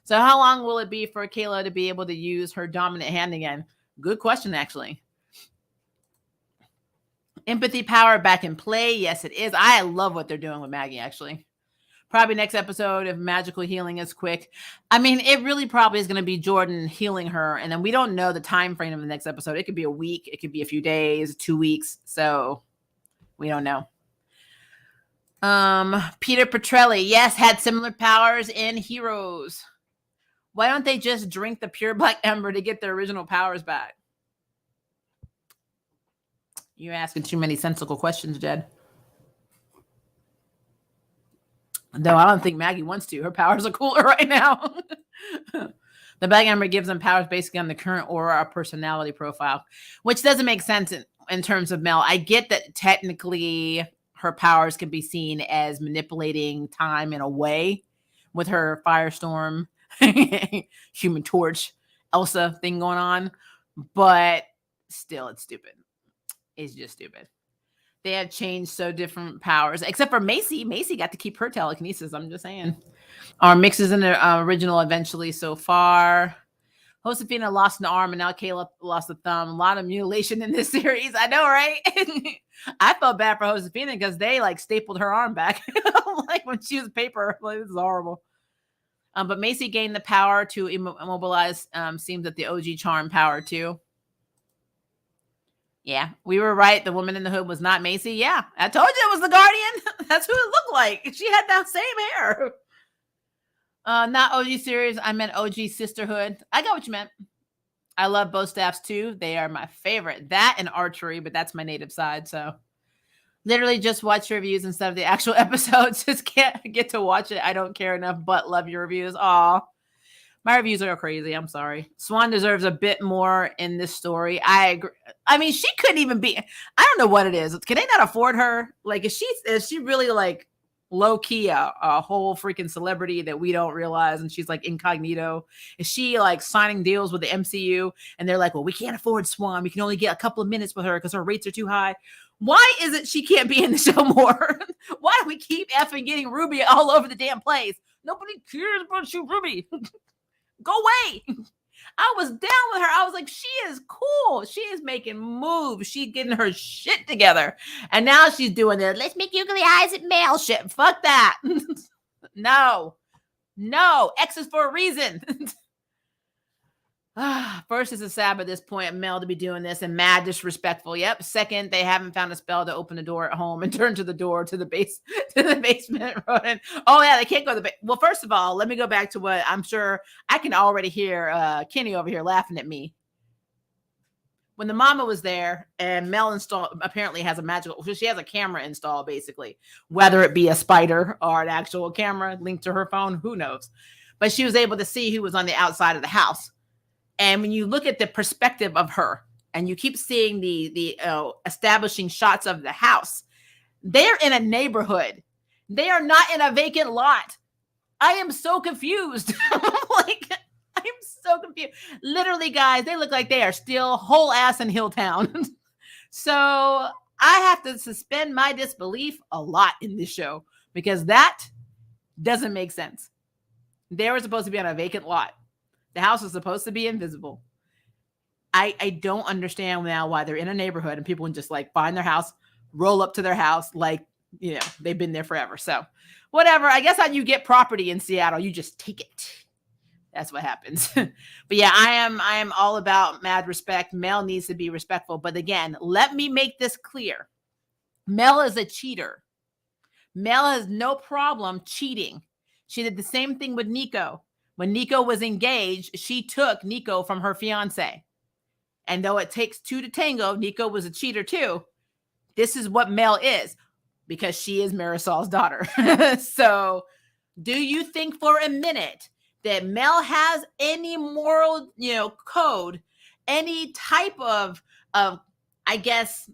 So how long will it be for Kayla to be able to use her dominant hand again? Good question, actually. Empathy power back in play. Yes, it is. I love what they're doing with Maggie, actually. Probably next episode, if magical healing is quick. I mean, it really probably is going to be Jordan healing her. And then we don't know the time frame of the next episode. It could be a week. It could be a few days, 2 weeks. So we don't know. Peter Petrelli, yes, had similar powers in Heroes. Why don't they just drink the pure black ember to get their original powers back? You're asking too many sensible questions, Jed. No, I don't think Maggie wants to. Her powers are cooler right now. The black ember gives them powers basically on the current aura or personality profile, which doesn't make sense in terms of Mel. I get that technically her powers can be seen as manipulating time in a way with her Firestorm, Human Torch, Elsa thing going on, but still, it's stupid. It's just stupid. They have changed so different powers, except for Macy. Macy got to keep her telekinesis. I'm just saying. Our mixes in the original eventually so far. Josefina lost an arm and now Kayla lost a thumb. A lot of mutilation in this series. I know, right? I felt bad for Josefina because they like stapled her arm back. Like when she was paper. Like, this is horrible. But Macy gained the power to immobilize. Seems that the OG charm power too. Yeah, we were right. The woman in the hood was not Macy. Yeah, I told you it was the Guardian. That's who it looked like. She had that same hair. Not OG series. I meant OG sisterhood. I got what you meant. I love both staffs too. They are my favorite. That and archery, but that's my native side. So literally just watch reviews instead of the actual episodes. Just can't get to watch it. I don't care enough, but love your reviews. Aw. My reviews are crazy. I'm sorry. Swan deserves a bit more in this story. I agree. I mean, she couldn't even be. I don't know what it is. Can they not afford her? Like, is she really like low key a whole freaking celebrity that we don't realize? And she's like incognito. Is she like signing deals with the MCU? And they're like, well, we can't afford Swan. We can only get a couple of minutes with her because her rates are too high. Why is it she can't be in the show more? Why do we keep effing getting Ruby all over the damn place? Nobody cares about you, Ruby. Go away. I was down with her. I was like, she is cool. She is making moves. She's getting her shit together. And now she's doing this. Let's make googly eyes at male shit. Fuck that. No. X is for a reason. First, it's a sad at this point, Mel to be doing this and mad disrespectful. Yep. Second, they haven't found a spell to open the door at home and turn to the door to the basement. Oh yeah, they can't go to the basement. Well, first of all, let me go back to what I'm sure I can already hear Kenny over here laughing at me. When the mama was there and Mel apparently has she has a camera installed basically, whether it be a spider or an actual camera linked to her phone, who knows? But she was able to see who was on the outside of the house. And when you look at the perspective of her and you keep seeing the establishing shots of the house, they're in a neighborhood. They are not in a vacant lot. I am so confused. Like, I am so confused. Literally, guys, they look like they are still whole ass in Hilltown. So I have to suspend my disbelief a lot in this show because that doesn't make sense. They were supposed to be on a vacant lot. The house was supposed to be invisible. I don't understand now why they're in a neighborhood and people can just like find their house, roll up to their house like, you know, they've been there forever. So whatever. I guess how you get property in Seattle, you just take it. That's what happens. But yeah, I am all about mad respect. Mel needs to be respectful. But again, let me make this clear. Mel is a cheater. Mel has no problem cheating. She did the same thing with Nico. When Nico was engaged, she took Nico from her fiance. And though it takes two to tango, Nico was a cheater too. This is what Mel is because she is Marisol's daughter. So do you think for a minute that Mel has any moral, code, any type of, I guess,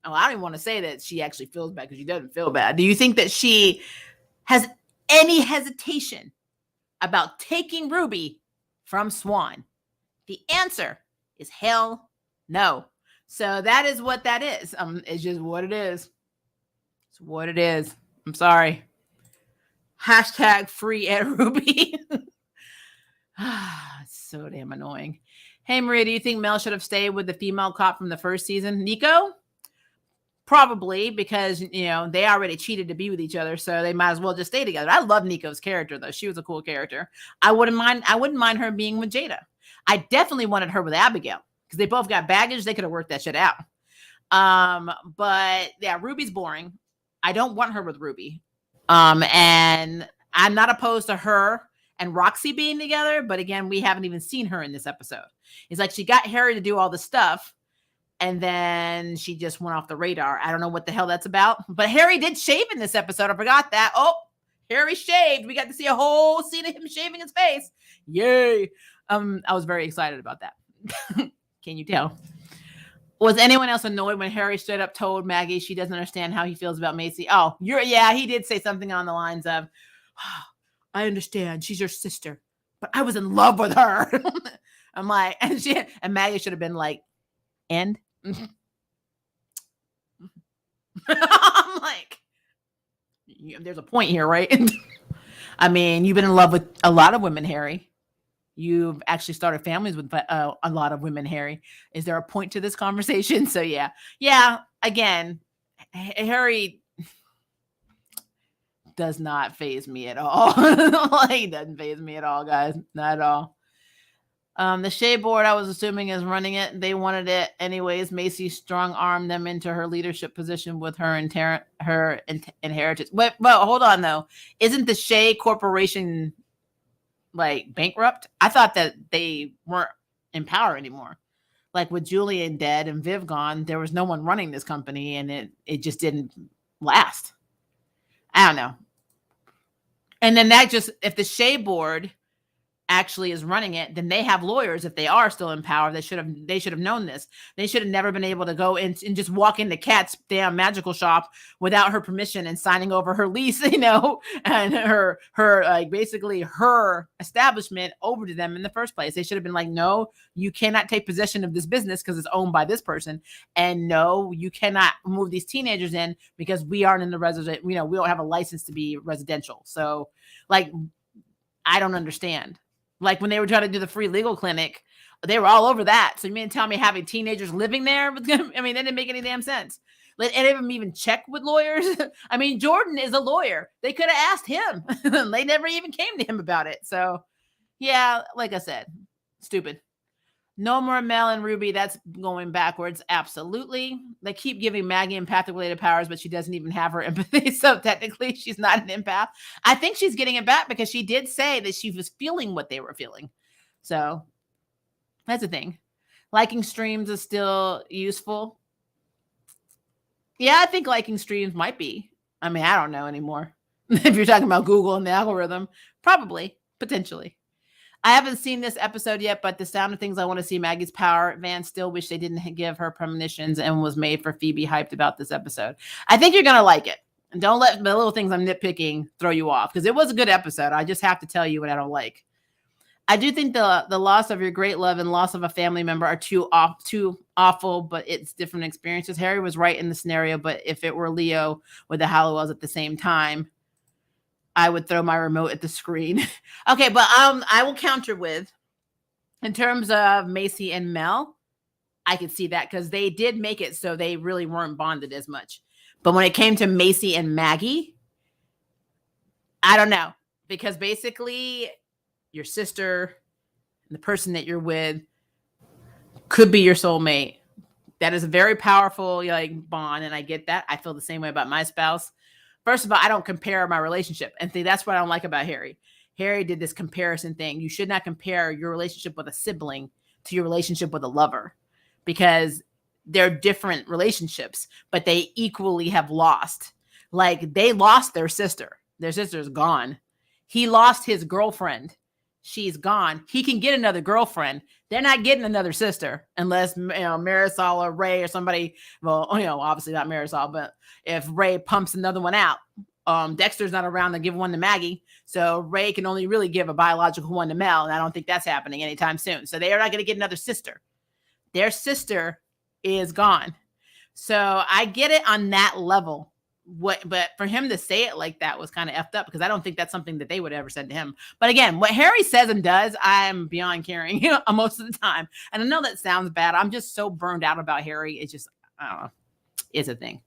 I don't even want to say that she actually feels bad because she doesn't feel bad. Do you think that she has any hesitation about taking Ruby from Swan? The answer is hell no. So that is what that is. It's just what it is. It's what it is. I'm sorry. Hashtag free Ed Ruby. So damn annoying. Hey, Maria, do you think Mel should have stayed with the female cop from the first season? Nico? Probably, because, they already cheated to be with each other, so they might as well just stay together. I love Nico's character, though. She was a cool character. I wouldn't mind her being with Jada. I definitely wanted her with Abigail because they both got baggage. They could have worked that shit out. But yeah, Ruby's boring. I don't want her with Ruby. And I'm not opposed to her and Roxy being together, but again, we haven't even seen her in this episode. It's like she got Harry to do all the stuff, and then she just went off the radar. I don't know what the hell that's about, but Harry did shave in this episode. I forgot that. Oh, Harry shaved. We got to see a whole scene of him shaving his face. Yay. I was very excited about that. Can you tell? Was anyone else annoyed when Harry straight up told Maggie she doesn't understand how he feels about Macy? Oh, he did say something on the lines of, oh, I understand she's your sister, but I was in love with her. I'm like, and Maggie should have been like, and I'm like, there's a point here, right? I mean, you've been in love with a lot of women, Harry. You've actually started families with a lot of women, Harry. Is there a point to this conversation? So yeah. Again, Harry does not faze me at all. He doesn't faze me at all, guys. Not at all. The Shea board, I was assuming, is running it. They wanted it anyways. Macy strong-armed them into her leadership position with her inheritance. But hold on, though. Isn't the Shea Corporation like bankrupt? I thought that they weren't in power anymore. Like with Julian dead and Viv gone, there was no one running this company, and it just didn't last. I don't know. And then if the Shea board actually is running it, then they have lawyers. If they are still in power, they should have known this. They should have never been able to go in and just walk into Kat's damn magical shop without her permission and signing over her lease, and her like basically her establishment over to them in the first place. They should have been like, no, you cannot take possession of this business because it's owned by this person, and no, you cannot move these teenagers in because we aren't in the resident. We don't have a license to be residential. So, like, I don't understand. Like when they were trying to do the free legal clinic, they were all over that. So you mean to tell me having teenagers living there? I mean, that didn't make any damn sense. Let any of them even check with lawyers? I mean, Jordan is a lawyer. They could have asked him. They never even came to him about it. So yeah, like I said, stupid. No more Mel and Ruby. That's going backwards. Absolutely. They keep giving Maggie empathic-related powers, but she doesn't even have her empathy. So technically, she's not an empath. I think she's getting it back because she did say that she was feeling what they were feeling. So that's the thing. Liking streams is still useful. Yeah, I think liking streams might be. I mean, I don't know anymore. If you're talking about Google and the algorithm, probably, potentially. I haven't seen this episode yet, but the sound of things I want to see Maggie's power. Van still wish they didn't give her premonitions and was made for Phoebe hyped about this episode. I think you're going to like it. And don't let the little things I'm nitpicking throw you off, because it was a good episode. I just have to tell you what I don't like. I do think the loss of your great love and loss of a family member are too awful, but it's different experiences. Harry was right in the scenario, but if it were Leo with the Hallowells at the same time, I would throw my remote at the screen. Okay, but I will counter with, in terms of Macy and Mel, I could see that because they did make it so they really weren't bonded as much. But when it came to Macy and Maggie, I don't know, because basically your sister and the person that you're with could be your soulmate. That is a very powerful bond, and I get that. I feel the same way about my spouse. First of all, I don't compare my relationship, and that's what I don't like about Harry. Harry did this comparison thing. You should not compare your relationship with a sibling to your relationship with a lover, because they're different relationships, but they equally have lost. Like, they lost their sister. Their sister's gone. He lost his girlfriend. She's gone. He can get another girlfriend. They're not getting another sister unless, Marisol or Ray or somebody, well, obviously not Marisol, but if Ray pumps another one out. Dexter's not around to give one to Maggie. So Ray can only really give a biological one to Mel. And I don't think that's happening anytime soon. So they are not going to get another sister. Their sister is gone. So I get it on that level. But for him to say it like that was kind of effed up, because I don't think that's something that they would ever said to him. But again, what Harry says and does, I'm beyond caring, most of the time. And I know that sounds bad. I'm just so burned out about Harry. It's just, I don't know, it's a thing.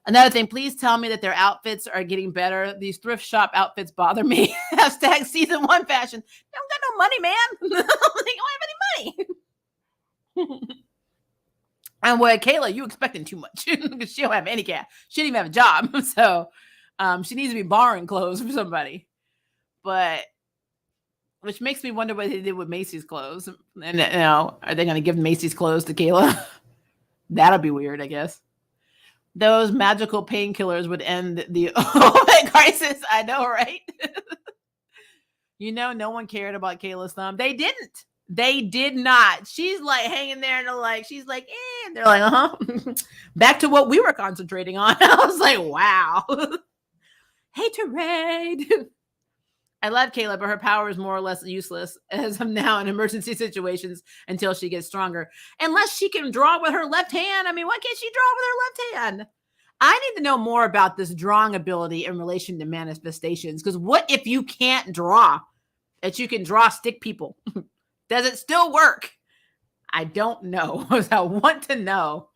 Another thing, please tell me that their outfits are getting better. These thrift shop outfits bother me. Hashtag season 1 fashion. They don't got no money, man. They don't have any money. And with Kayla, you expecting too much, because she don't have any cash. She didn't even have a job. So she needs to be borrowing clothes from somebody. But which makes me wonder what they did with Macy's clothes. And are they going to give Macy's clothes to Kayla? That'll be weird, I guess. Those magical painkillers would end the opioid crisis. I know, right? No one cared about Kayla's thumb. They didn't. They did not. She's like hanging there, and she's like, and they're like, uh-huh. Back to what we were concentrating on. I was like, wow. Haterade. I love Kayla, but her power is more or less useless as of now in emergency situations until she gets stronger. Unless she can draw with her left hand. I mean, why can't she draw with her left hand? I need to know more about this drawing ability in relation to manifestations. Because what if you can't draw? That you can draw stick people. Does it still work? I don't know. I want to know.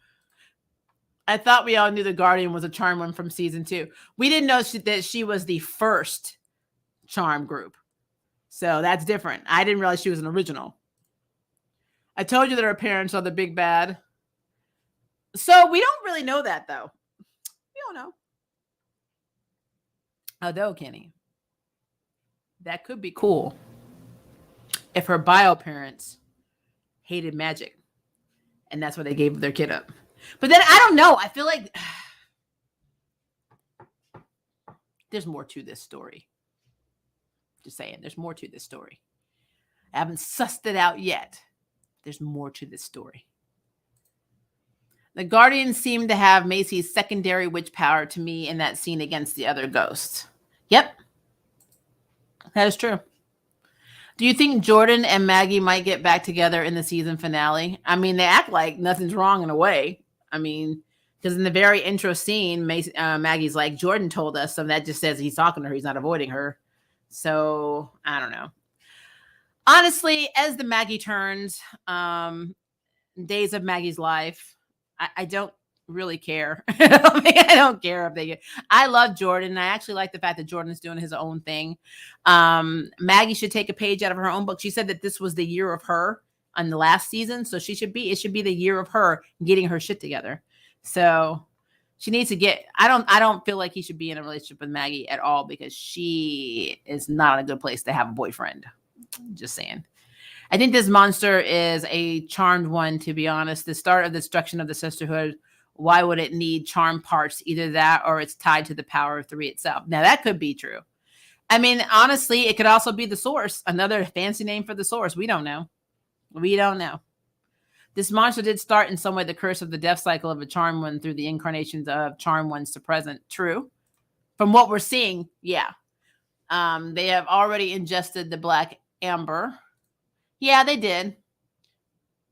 I thought we all knew the Guardian was a charm one from season 2. We didn't know that she was the first charm group. So that's different. I didn't realize she was an original. I told you that her parents are the big bad. So we don't really know that, though. We don't know. Although, Kenny, that could be cool if her bio parents hated magic and that's why they gave their kid up. But then I don't know. I feel like there's more to this story. Just saying, there's more to this story. I haven't sussed it out yet. There's more to this story. The Guardians seem to have Macy's secondary witch power to me in that scene against the other ghosts. Yep. That is true. Do you think Jordan and Maggie might get back together in the season finale? I mean, they act like nothing's wrong in a way. I mean, because in the very intro scene, Maggie's like, Jordan told us, so that just says he's talking to her. He's not avoiding her. So, I don't know. Honestly, as the Maggie turns, days of Maggie's life, I don't really care. I don't care if they get. I love Jordan. I actually like the fact that Jordan's doing his own thing. Maggie should take a page out of her own book. She said that this was the year of her on the last season, so it should be the year of her getting her shit together. So she needs to get. I don't feel like he should be in a relationship with Maggie at all, because she is not in a good place to have a boyfriend. Just saying. I think this monster is a charmed one, to be honest. The start of the destruction of the sisterhood. Why would it need charm parts? Either that or it's tied to the power of 3 itself. Now, that could be true. I mean, honestly, it could also be the source, another fancy name for the source. We don't know. We don't know. This monster did start in some way the curse of the death cycle of a charmed one through the incarnations of charmed ones to present. True. From what we're seeing, yeah. They have already ingested the black amber. Yeah, they did.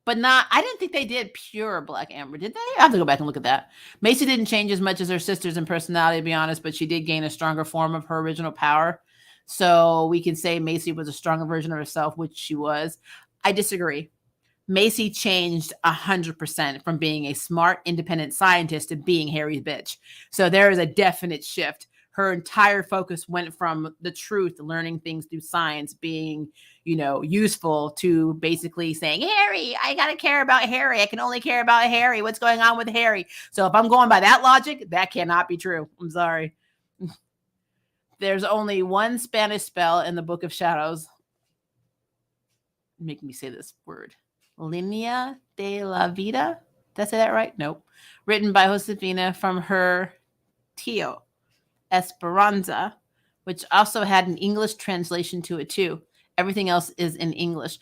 But not, I didn't think they did pure black amber, did they? I have to go back and look at that. Macy didn't change as much as her sisters in personality, to be honest, but she did gain a stronger form of her original power. So we can say Macy was a stronger version of herself, which she was. I disagree. Macy changed 100% from being a smart, independent scientist to being Harry's bitch. So there is a definite shift. Her entire focus went from the truth, learning things through science, being, useful, to basically saying, Harry, I got to care about Harry. I can only care about Harry. What's going on with Harry? So if I'm going by that logic, that cannot be true. I'm sorry. There's only one Spanish spell in the Book of Shadows. Make me say this word. Linea de la Vida. Did I say that right? Nope. Written by Josefina from her Tío, Esperanza, which also had an English translation to it too. Everything else is in English.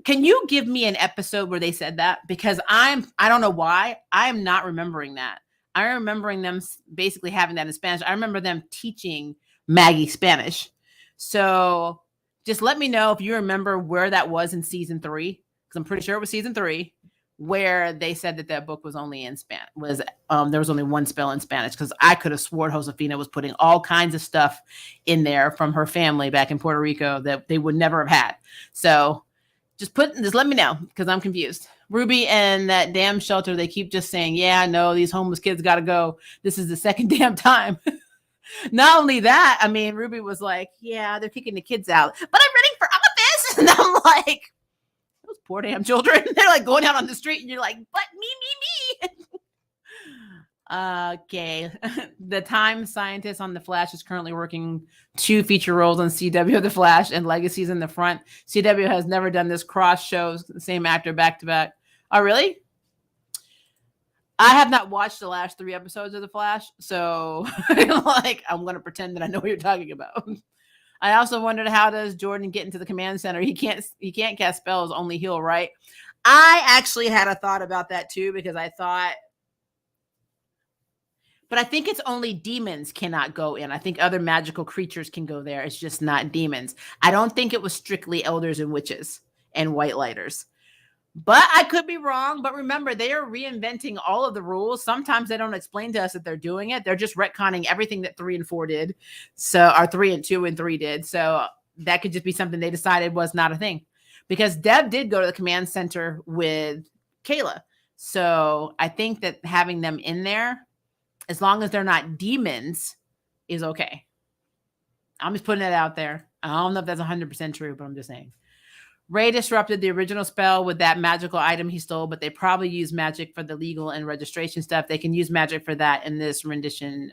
Can you give me an episode where they said that? Because I don't know why. I am not remembering that. I'm remembering them basically having that in Spanish. I remember them teaching Maggie Spanish. So just let me know if you remember where that was in season 3, because I'm pretty sure it was season 3, where they said that book was only in Spanish. There was only one spell in Spanish, because I could have sworn Josefina was putting all kinds of stuff in there from her family back in Puerto Rico that they would never have had. So just let me know, because I'm confused. Ruby and that damn shelter, they keep just saying, yeah, no, these homeless kids got to go. This is the second damn time. Not only that, I mean, Ruby was like, yeah, they're kicking the kids out, but I'm running for office. And I'm like, those poor damn children. They're like going out on the street and you're like, but me. Okay. The Time scientist on The Flash is currently working 2 feature roles on CW The Flash and Legacies in the front. CW has never done this cross shows, the same actor back to back. Oh, really? I have not watched the last 3 episodes of The Flash, so I'm going to pretend that I know what you're talking about. I also wondered, how does Jordan get into the command center? He can't cast spells, only heal, right? I actually had a thought about that too, because I thought, but I think it's only demons cannot go in. I think other magical creatures can go there. It's just not demons. I don't think it was strictly elders and witches and white lighters. But I could be wrong. But remember, they are reinventing all of the rules. Sometimes they don't explain to us that they're doing it. They're just retconning everything that 3 and 4 did. So, or 3 and 2 and 3 did. So that could just be something they decided was not a thing. Because Deb did go to the command center with Kayla. So I think that having them in there, as long as they're not demons, is okay. I'm just putting it out there. I don't know if that's 100% true, but I'm just saying. Ray disrupted the original spell with that magical item he stole, but they probably use magic for the legal and registration stuff. They can use magic for that in this rendition.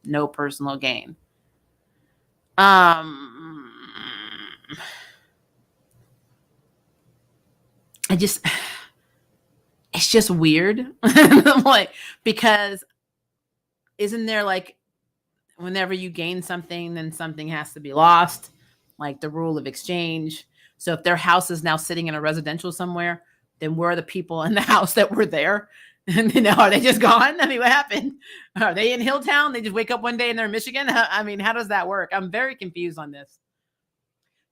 No personal gain. It's just weird. Because isn't there whenever you gain something, then something has to be lost, like the rule of exchange. So if their house is now sitting in a residential somewhere, then where are the people in the house that were there? And are they just gone? I mean, what happened? Are they in Hilltown? They just wake up one day and they're in Michigan? I mean, how does that work? I'm very confused on this.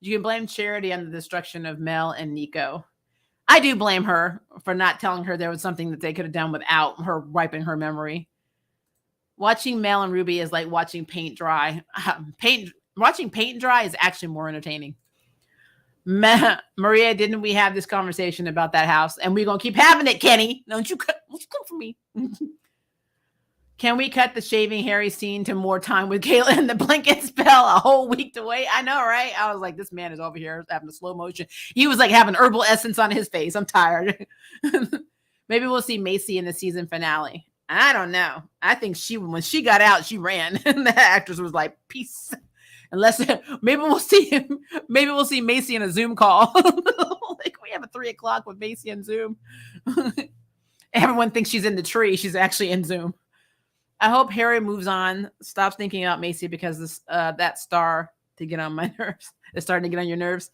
You can blame Charity on the destruction of Mel and Nico. I do blame her for not telling her there was something that they could have done without her wiping her memory. Watching Mel and Ruby is like watching paint dry. Watching paint dry is actually more entertaining. Maria, didn't we have this conversation about that house? And we're going to keep having it, Kenny. Don't you come for me. Can we cut the shaving Harry scene to more time with Kayla and the blanket spell? A whole week to wait. I know, right? I was like, this man is over here having a slow motion. He was like having herbal essence on his face. I'm tired. Maybe we'll see Macy in the season finale. I don't know. I think when she got out, she ran. And the actress was like, peace. Unless maybe we'll see Macy in a Zoom call. We have a 3:00 with Macy in Zoom. Everyone thinks she's in the tree. She's actually in Zoom. I hope Harry moves on, stops thinking about Macy, because that star to get on my nerves. It's starting to get on your nerves.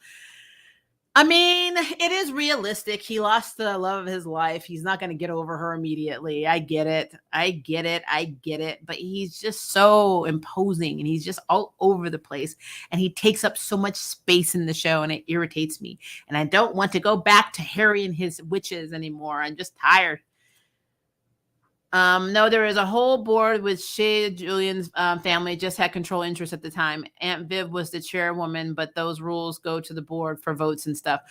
I mean, it is realistic. He lost the love of his life. He's not going to get over her immediately. I get it. I get it. I get it. But he's just so imposing and he's just all over the place. And he takes up so much space in the show and it irritates me. And I don't want to go back to Harry and his witches anymore. I'm just tired. No, there is a whole board with Shay Julian's family just had control interest at the time. Aunt Viv was the chairwoman, but those rules go to the board for votes and stuff.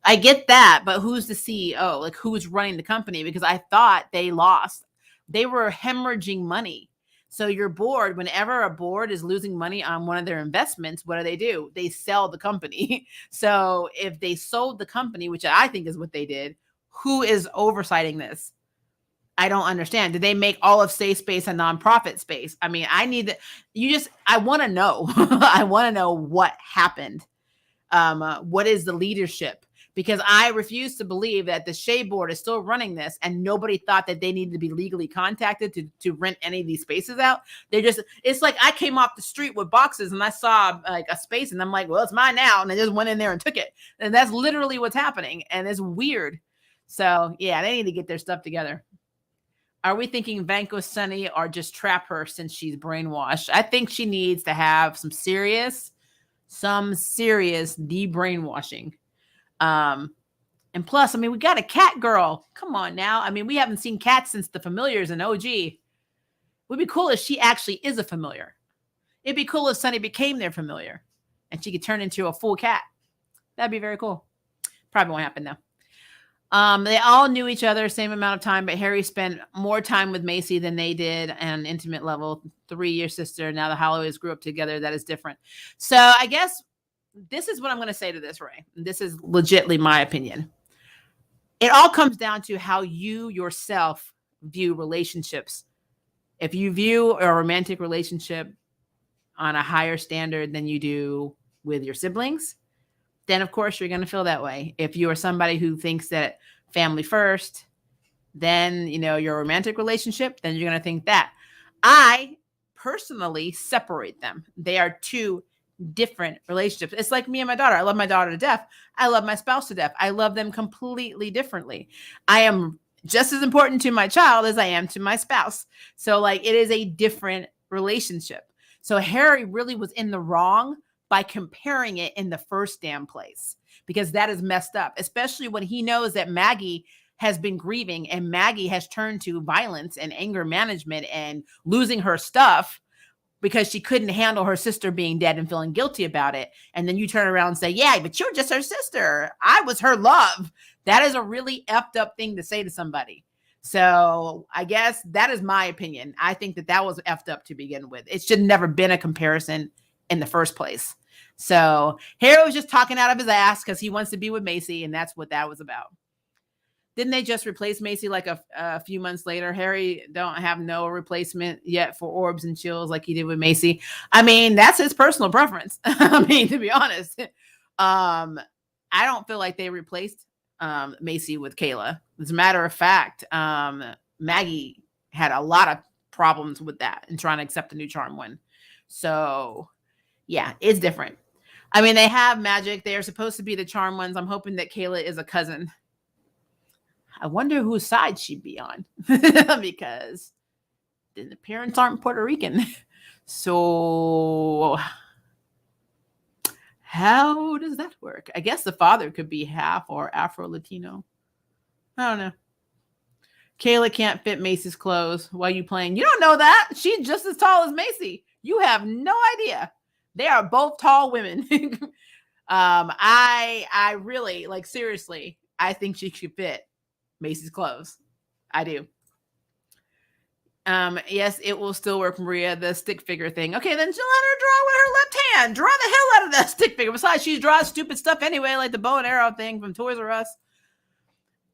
I get that, but who's the CEO? Like, who's running the company? Because I thought they lost. They were hemorrhaging money. So your board, whenever a board is losing money on one of their investments, what do? They sell the company. So if they sold the company, which I think is what they did, who is oversighting this? I don't understand. Did they make all of Safe Space a nonprofit space? I mean, I want to know. I want to know what happened. What is the leadership? Because I refuse to believe that the Shea board is still running this and nobody thought that they needed to be legally contacted to rent any of these spaces out. It's like I came off the street with boxes and I saw like a space and I'm like, well, it's mine now. And I just went in there and took it. And that's literally what's happening. And it's weird. So yeah, they need to get their stuff together. Are we thinking vanquish Sunny or just trap her since she's brainwashed? I think she needs to have some serious de-brainwashing. And plus, I mean, we got a cat girl. Come on now. I mean, we haven't seen cats since the Familiars and OG. It would be cool if she actually is a familiar. It'd be cool if Sunny became their familiar and she could turn into a full cat. That'd be very cool. Probably won't happen though. They all knew each other same amount of time, but Harry spent more time with Macy than they did on an intimate level. 3-year sister. Now the Holloways grew up together. That is different. So I guess this is what I'm going to say to this, Ray. This is legitimately my opinion. It all comes down to how you yourself view relationships. If you view a romantic relationship on a higher standard than you do with your siblings, then of course you're going to feel that way. If you are somebody who thinks that family first, then, your romantic relationship, then you're going to think that. I personally separate them. They are two different relationships. It's like me and my daughter. I love my daughter to death. I love my spouse to death. I love them completely differently. I am just as important to my child as I am to my spouse. So it is a different relationship. So Harry really was in the wrong by comparing it in the first damn place, because that is messed up, especially when he knows that Maggie has been grieving and Maggie has turned to violence and anger management and losing her stuff because she couldn't handle her sister being dead and feeling guilty about it. And then you turn around and say, yeah, but you're just her sister. I was her love. That is a really effed up thing to say to somebody. So I guess that is my opinion. I think that was effed up to begin with. It should never been a comparison in the first place. So Harry was just talking out of his ass because he wants to be with Macy, and that's what that was about. Didn't they just replace Macy like a few months later? Harry don't have no replacement yet for orbs and chills like he did with Macy. I mean, that's his personal preference. I mean, to be honest, I don't feel like they replaced Macy with Kayla. As a matter of fact, Maggie had a lot of problems with that and trying to accept the new charm one. So yeah, it's different. I mean, they have magic. They are supposed to be the charm ones. I'm hoping that Kayla is a cousin. I wonder whose side she'd be on because the parents aren't Puerto Rican. So how does that work? I guess the father could be half or Afro-Latino. I don't know. Kayla can't fit Macy's clothes. Why are you playing? You don't know that. She's just as tall as Macy. You have no idea. They are both tall women. I really, seriously, I think she should fit Macy's clothes. I do. Yes, it will still work, Maria, the stick figure thing. Okay, then she'll let her draw with her left hand. Draw the hell out of that stick figure. Besides, she draws stupid stuff anyway, like the bow and arrow thing from Toys R Us.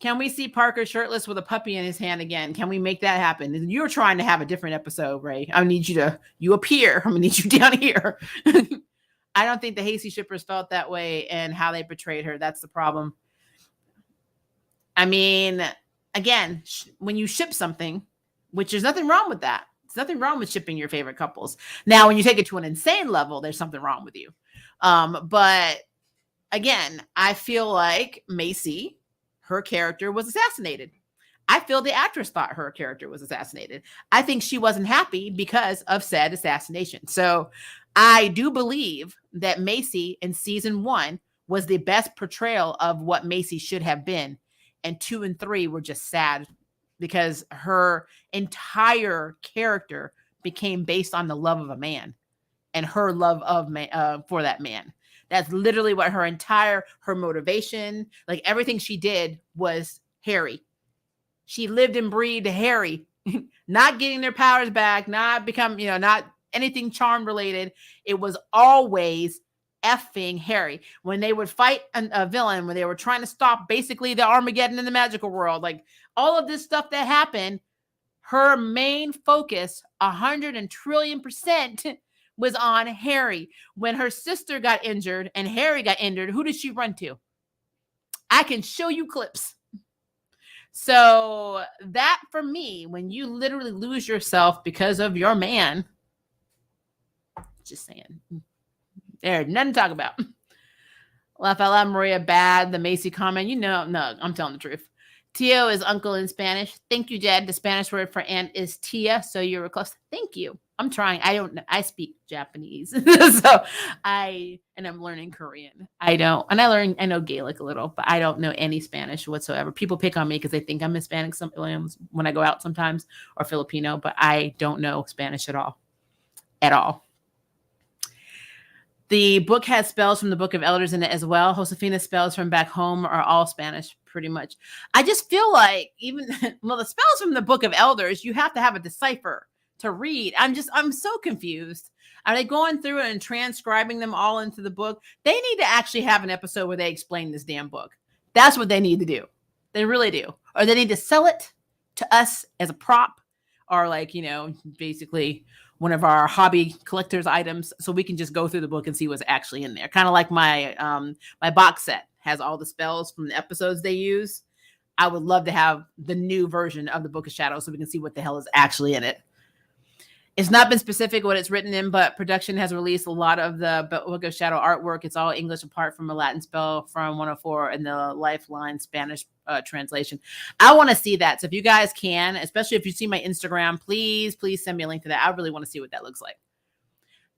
Can we see Parker shirtless with a puppy in his hand again? Can we make that happen? You're trying to have a different episode, Ray. I need you up here. I'm gonna need you down here. I don't think the Hasty shippers felt that way and how they portrayed her. That's the problem. I mean, again, when you ship something, which there's nothing wrong with that. There's nothing wrong with shipping your favorite couples. Now, when you take it to an insane level, there's something wrong with you. But again, I feel like Macy, her character was assassinated. I feel the actress thought her character was assassinated. I think she wasn't happy because of said assassination. So I do believe that Macy in season 1 was the best portrayal of what Macy should have been. And 2 and 3 were just sad because her entire character became based on the love of a man and her love of for that man. That's literally what her motivation, like everything she did was Harry. She lived and breathed Harry, not getting their powers back, not not anything charm related. It was always effing Harry. When they would fight a villain, when they were trying to stop basically the Armageddon in the magical world, like all of this stuff that happened, her main focus, 100 trillion% was on Harry. When her sister got injured and Harry got injured, who did she run to? I can show you clips. So that for me, when you literally lose yourself because of your man, just saying, there's nothing to talk about. La Maria bad, the Macy comment, no, I'm telling the truth. Tio is uncle in Spanish. Thank you, Jed. The Spanish word for aunt is tia, so you're close. Thank you. I'm trying. I speak Japanese. So I'm learning Korean. I know Gaelic a little, but I don't know any Spanish whatsoever. People pick on me because they think I'm Hispanic when I go out sometimes, or Filipino, but I don't know Spanish at all. At all. The book has spells from the Book of Elders in it as well. Josefina's spells from back home are all Spanish, pretty much. I just feel like the spells from the Book of Elders, you have to have a decipher to read. I'm so confused. Are they going through it and transcribing them all into the book? They need to actually have an episode where they explain this damn book. That's what they need to do. They really do. Or they need to sell it to us as a prop, or basically one of our hobby collector's items, so we can just go through the book and see what's actually in there. Kind of like my my box set has all the spells from the episodes they use. I would love to have the new version of the Book of Shadows so we can see what the hell is actually in it. It's not been specific what it's written in, but production has released a lot of the Book of Shadow artwork. It's all English apart from a Latin spell from 104 and the Lifeline Spanish translation. I want to see that. So if you guys can, especially if you see my Instagram, please send me a link to that. I really want to see what that looks like.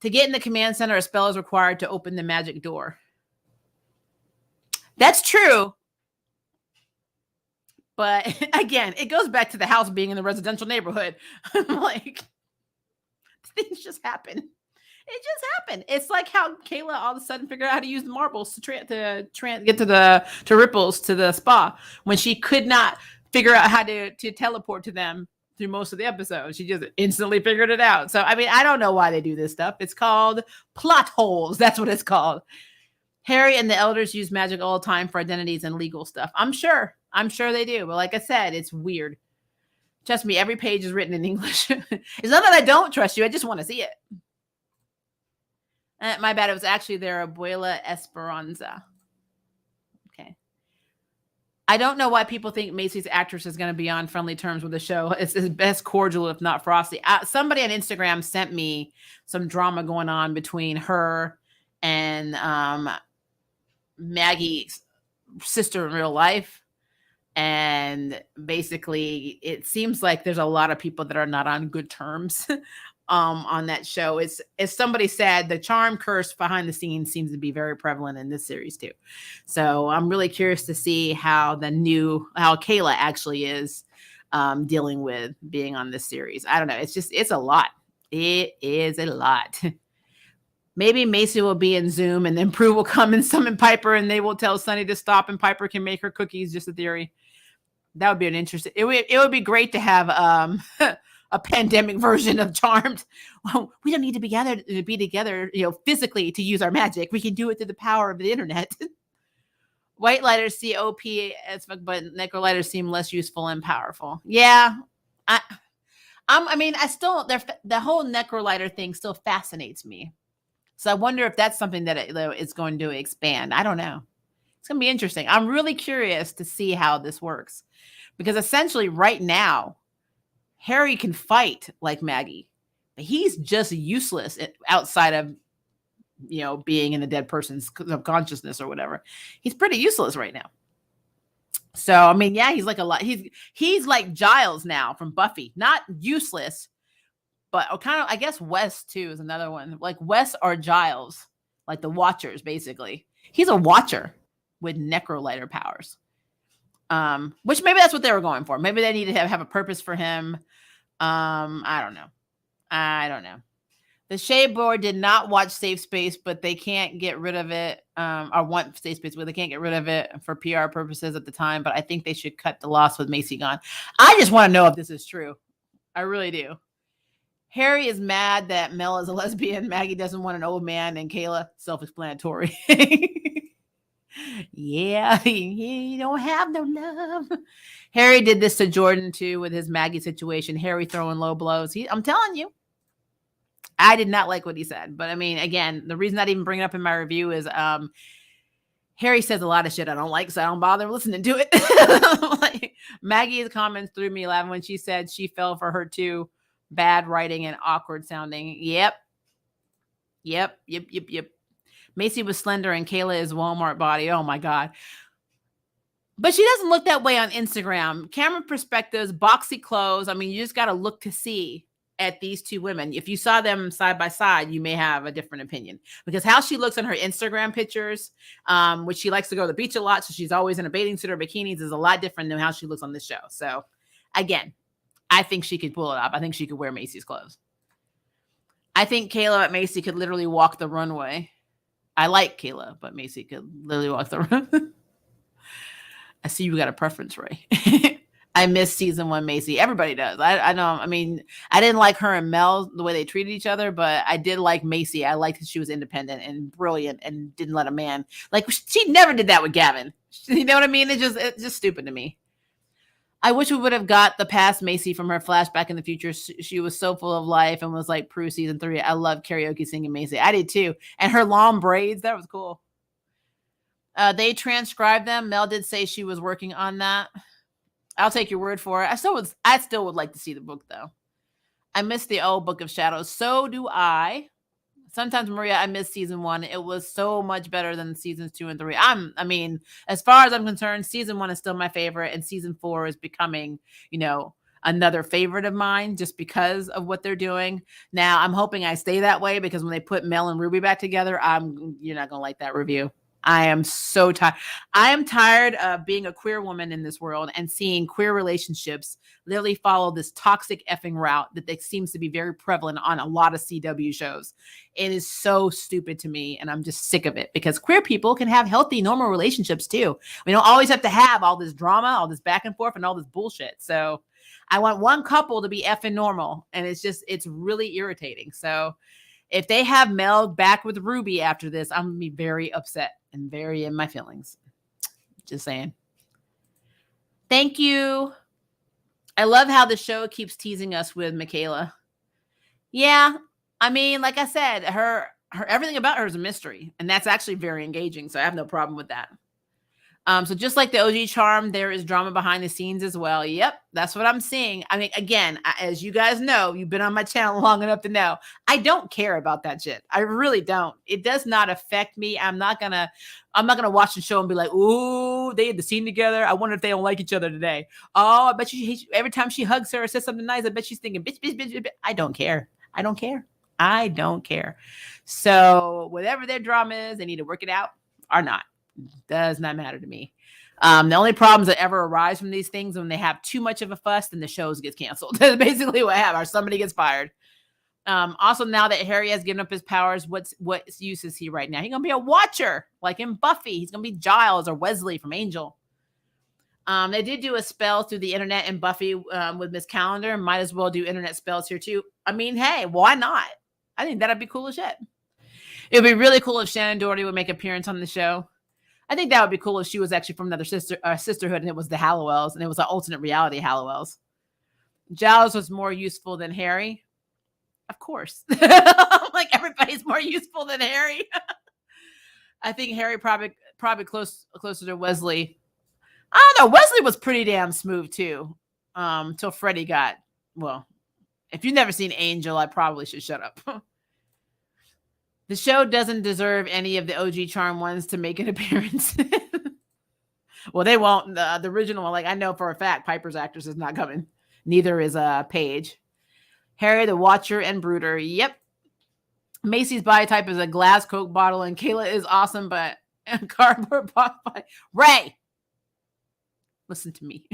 To get in the command center, a spell is required to open the magic door. That's true. But again, it goes back to the house being in the residential neighborhood. Like, things just happen. It just happened. It's like how Kayla all of a sudden figured out how to use the marbles to get to Ripples to the spa when she could not figure out how to teleport to them through most of the episode. She just instantly figured it out. So I don't know why they do this stuff. It's called plot holes. That's what it's called. Harry and the elders use magic all the time for identities and legal stuff. I'm sure they do. But like I said, it's weird. Trust me, every page is written in English. It's not that I don't trust you. I just want to see it. My bad. It was actually their Abuela Esperanza. Okay. I don't know why people think Macy's actress is going to be on friendly terms with the show. It's best cordial, if not frosty. Somebody on Instagram sent me some drama going on between her and Maggie's sister in real life. And basically, it seems like there's a lot of people that are not on good terms on that show. As somebody said, the charm curse behind the scenes seems to be very prevalent in this series too. So I'm really curious to see how Kayla actually is dealing with being on this series. I don't know. It's a lot. It is a lot. Maybe Macy will be in Zoom and then Prue will come and summon Piper and they will tell Sunny to stop and Piper can make her cookies. Just a theory. That would be an interesting. It would be great to have a pandemic version of Charmed. Well, we don't need to be together, physically to use our magic. We can do it through the power of the internet. White lighters see OP as fuck, but necro lighters seem less useful and powerful. Yeah, the whole necro lighter thing still fascinates me. So I wonder if that's something that it's going to expand. I don't know. It's going to be interesting. I'm really curious to see how this works. Because essentially right now, Harry can fight like Maggie, but he's just useless outside of, being in a dead person's subconsciousness or whatever. He's pretty useless right now. So, I mean, yeah, he's like a lot. He's like Giles now from Buffy. Not useless, but kind of, I guess Wes too is another one. Like Wes or Giles, like the Watchers, basically. He's a Watcher with necrolighter powers. Which maybe that's what they were going for. Maybe they need to have a purpose for him. I don't know. The Shade Board did not watch Safe Space, but they can't get rid of it. Or want Safe Space, but they can't get rid of it for PR purposes at the time. But I think they should cut the loss with Macy gone. I just want to know if this is true. I really do. Harry is mad that Mel is a lesbian. Maggie doesn't want an old man, and Kayla, self-explanatory. Yeah, you don't have no love. Harry did this to Jordan too with his Maggie situation. Harry throwing low blows. I'm telling you, I did not like what he said. But I mean, again, the reason I didn't even bring it up in my review is Harry says a lot of shit I don't like, so I don't bother listening to it. Like, Maggie's comments threw me laughing when she said she fell for her too. Bad writing and awkward sounding. Yep. Macy was slender and Kayla is Walmart body. Oh my God. But she doesn't look that way on Instagram. Camera perspectives, boxy clothes. I mean, you just got to look to see at these two women. If you saw them side by side, you may have a different opinion, because how she looks in her Instagram pictures, which she likes to go to the beach a lot, so she's always in a bathing suit or bikinis, is a lot different than how she looks on this show. So again, I think she could pull it off. I think she could wear Macy's clothes. I think Kayla at Macy could literally walk the runway. I like Kayla, but Macy could literally walk the runway. I see you got a preference, Ray. I miss season 1 Macy. Everybody does. I know. I mean, I didn't like her and Mel, the way they treated each other, but I did like Macy. I liked that she was independent and brilliant and didn't let a man. Like, she never did that with Gavin. You know what I mean? It's just stupid to me. I wish we would have got the past Macy from her flashback in the future. She was so full of life and was like Prue season 3. I love karaoke singing Macy. I did too. And her long braids, that was cool. They transcribed them. Mel did say she was working on that. I'll take your word for it. I still would like to see the book though. I miss the old Book of Shadows. So do I. Sometimes, Maria, I miss season 1. It was so much better than seasons 2 and 3. I mean, as far as I'm concerned, season 1 is still my favorite, and season 4 is becoming, another favorite of mine just because of what they're doing. Now, I'm hoping I stay that way, because when they put Mel and Ruby back together, you're not going to like that review. I am so tired. I am tired of being a queer woman in this world and seeing queer relationships literally follow this toxic effing route that seems to be very prevalent on a lot of CW shows. It is so stupid to me, and I'm just sick of it, because queer people can have healthy, normal relationships too. We don't always have to have all this drama, all this back and forth, and all this bullshit. So I want one couple to be effing normal, and it's really irritating. So if they have Mel back with Ruby after this, I'm going to be very upset and very in my feelings. Just saying. Thank you. I love how the show keeps teasing us with Michaela. Yeah. I mean, like I said, her everything about her is a mystery, and that's actually very engaging. So I have no problem with that. So just like the OG charm, there is drama behind the scenes as well. Yep, that's what I'm seeing. I mean, again, as you guys know, you've been on my channel long enough to know, I don't care about that shit. I really don't. It does not affect me. I'm not gonna watch the show and be like, ooh, they had the scene together. I wonder if they don't like each other today. Oh, I bet every time she hugs her or says something nice, I bet she's thinking, bitch, bitch, bitch, bitch. I don't care. I don't care. So whatever their drama is, they need to work it out or not. Does not matter to me. The only problems that ever arise from these things when they have too much of a fuss, then the shows get canceled. That's basically what happens, or somebody gets fired. Also, now that Harry has given up his powers, what use is he right now? He's gonna be a watcher, like in Buffy. He's gonna be Giles or Wesley from Angel. They did do a spell through the internet in Buffy with Miss Calendar. Might as well do internet spells here too. I mean, hey, why not? I think that'd be cool as shit. It would be really cool if Shannon Doherty would make an appearance on the show. I think that would be cool if she was actually from another sisterhood, and it was the Hallowells, and it was an alternate reality Hallowells. Giles was more useful than Harry. Of course. Like, everybody's more useful than Harry. I think Harry probably closer to Wesley. I don't know. Wesley was pretty damn smooth too. Till Freddie got Well, if you've never seen Angel, I probably should shut up. The show doesn't deserve any of the OG Charm ones to make an appearance. Well, they won't. The original one, like I know for a fact, Piper's actress is not coming. Neither is Paige. Harry the Watcher and Brooder. Yep. Macy's body type is a glass Coke bottle, and Kayla is awesome, but a cardboard box by Ray. Listen to me.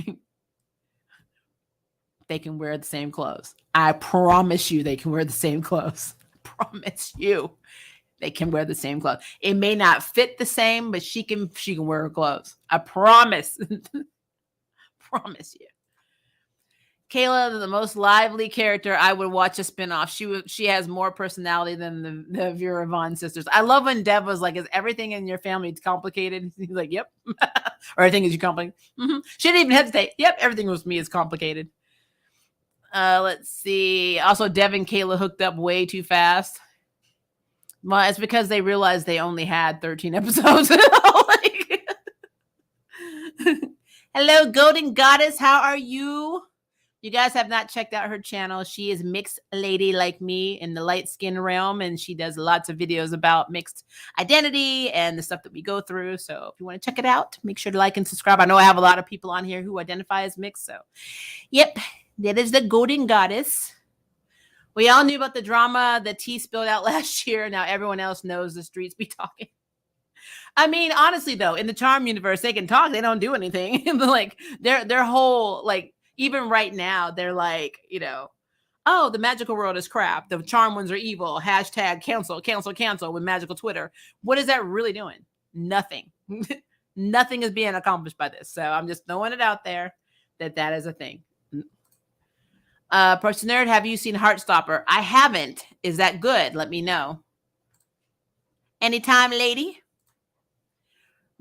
They can wear the same clothes. I promise you they can wear the same clothes. I promise you they can wear the same clothes. It may not fit the same, but she can wear her clothes. I promise. Promise you. Kayla, the most lively character. I would watch a spinoff. She has more personality than the Vera Vaughn sisters. I love when Dev was like, "Is everything in your family complicated?" He's like, "Yep." Or everything is you complicated. Mm-hmm. She didn't even hesitate. Yep, everything with me is complicated. Let's see. Also, Dev and Kayla hooked up way too fast. Well, it's because they realized they only had 13 episodes. Like, hello, Golden Goddess. How are you? You guys have not checked out her channel. She is mixed lady like me in the light skin realm, and she does lots of videos about mixed identity and the stuff that we go through. So if you want to check it out, make sure to like and subscribe. I know I have a lot of people on here who identify as mixed. So, yep, that is the Golden Goddess. We all knew about the drama that T spilled out last year. Now everyone else knows the streets be talking. I mean, honestly, though, in the Charm universe, they can talk. They don't do anything. Like their whole like. Even right now, they're like, oh, the magical world is crap. The Charm ones are evil. Hashtag cancel with magical Twitter. What is that really doing? Nothing. Nothing is being accomplished by this. So I'm just throwing it out there that is a thing. Person Nerd, have you seen Heartstopper? I haven't. Is that good? Let me know. Anytime, lady.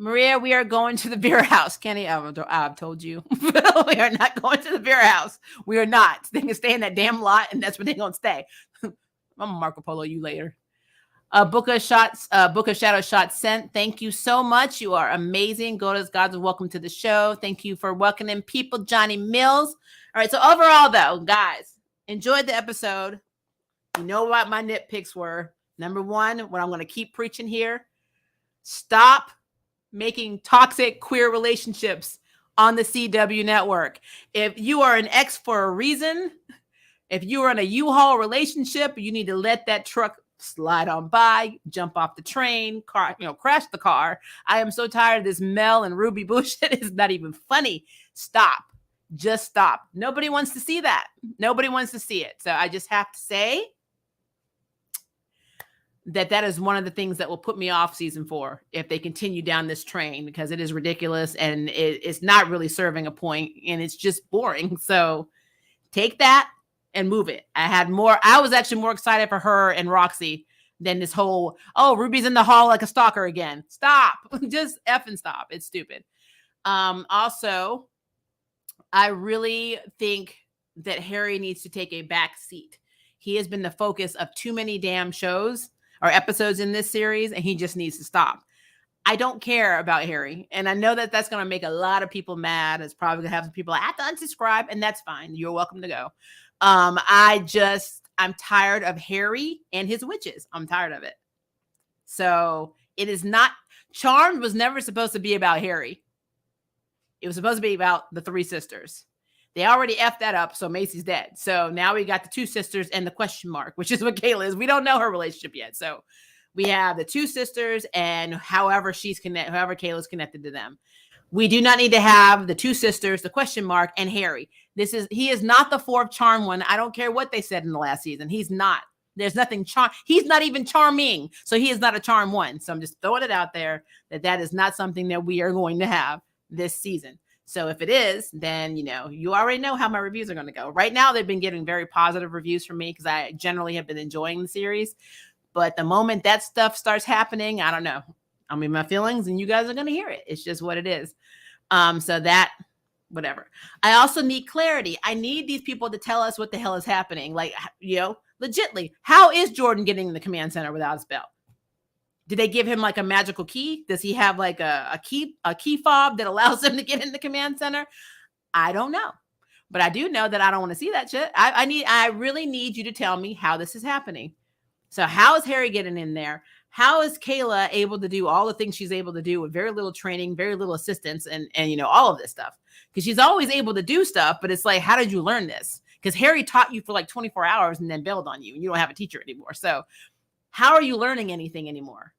Maria, we are going to the beer house. Kenny, I've told you. We are not going to the beer house. We are not. They can stay in that damn lot, and that's where they're going to stay. I'm going to Marco Polo you later. Book of Shadow Shots sent. Thank you so much. You are amazing. Goddess, welcome to the show. Thank you for welcoming people. Johnny Mills. All right, so overall, though, guys, enjoyed the episode. You know what my nitpicks were. Number one, what I'm going to keep preaching here, stop making toxic queer relationships on the CW network. If you are an ex for a reason, if you are in a U-Haul relationship, you need to let that truck slide on by, jump off the train, crash the car. I am so tired of this Mel and Ruby bullshit. It's not even funny. Stop. Just stop. Nobody wants to see that. Nobody wants to see it. So I just have to say that is one of the things that will put me off season 4 if they continue down this train, because it is ridiculous and it's not really serving a point and it's just boring. So take that and move it. I was actually more excited for her and Roxy than this whole, oh, Ruby's in the hall like a stalker again. Stop. Just effing stop. It's stupid. Also, I really think that Harry needs to take a back seat. He has been the focus of too many damn shows or episodes in this series, and he just needs to stop. I don't care about Harry, and I know that that's going to make a lot of people mad. It's probably going to have some people I have to unsubscribe, and that's fine. You're welcome to go. I'm tired of Harry and his witches. I'm tired of it. So it is not, Charmed was never supposed to be about Harry. It was supposed to be about the 3 sisters. They already effed that up, so Macy's dead. So now we got the 2 sisters and the question mark, which is what Kayla is. We don't know her relationship yet. So we have the 2 sisters and however Kayla's connected to them. We do not need to have the 2 sisters, the question mark, and Harry. He is not the 4th charm one. I don't care what they said in the last season. He's not. There's nothing he's not even charming. So he is not a charm one. So I'm just throwing it out there that is not something that we are going to have this season. So if it is, then, you already know how my reviews are going to go. Right now, they've been getting very positive reviews from me because I generally have been enjoying the series. But the moment that stuff starts happening, I don't know. I'm in my feelings and you guys are going to hear it. It's just what it is. So that, whatever. I also need clarity. I need these people to tell us what the hell is happening. Like, legitly, how is Jordan getting in the command center without a spell? Did they give him like a magical key? Does he have like a key fob that allows him to get in the command center? I don't know. But I do know that I don't want to see that shit. I really need you to tell me how this is happening. So how is Harry getting in there? How is Kayla able to do all the things she's able to do with very little training, very little assistance, and all of this stuff? Because she's always able to do stuff, but it's like, how did you learn this? Because Harry taught you for like 24 hours and then bailed on you, and you don't have a teacher anymore. So how are you learning anything anymore?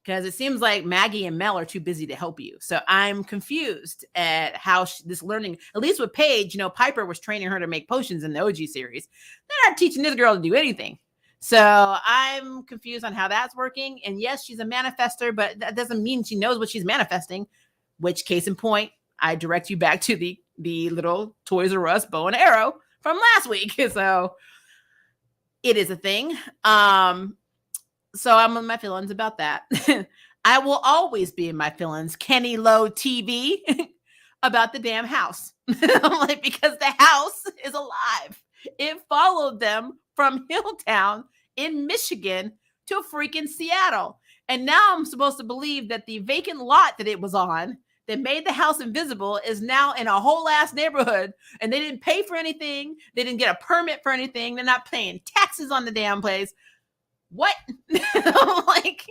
Because it seems like Maggie and Mel are too busy to help you. So I'm confused at how this learning, at least with Paige, Piper was training her to make potions in the OG series. They're not teaching this girl to do anything. So I'm confused on how that's working. And yes, she's a manifester, but that doesn't mean she knows what she's manifesting, which, case in point, I direct you back to the little Toys R Us bow and arrow from last week. So it is a thing. So I'm in my feelings about that. I will always be in my feelings, Kenny Low TV, about the damn house. I'm like, because the house is alive. It followed them from Hilltown in Michigan to freaking Seattle. And now I'm supposed to believe that the vacant lot that it was on that made the house invisible is now in a whole ass neighborhood, and they didn't pay for anything. They didn't get a permit for anything. They're not paying taxes on the damn place. What? I'm like,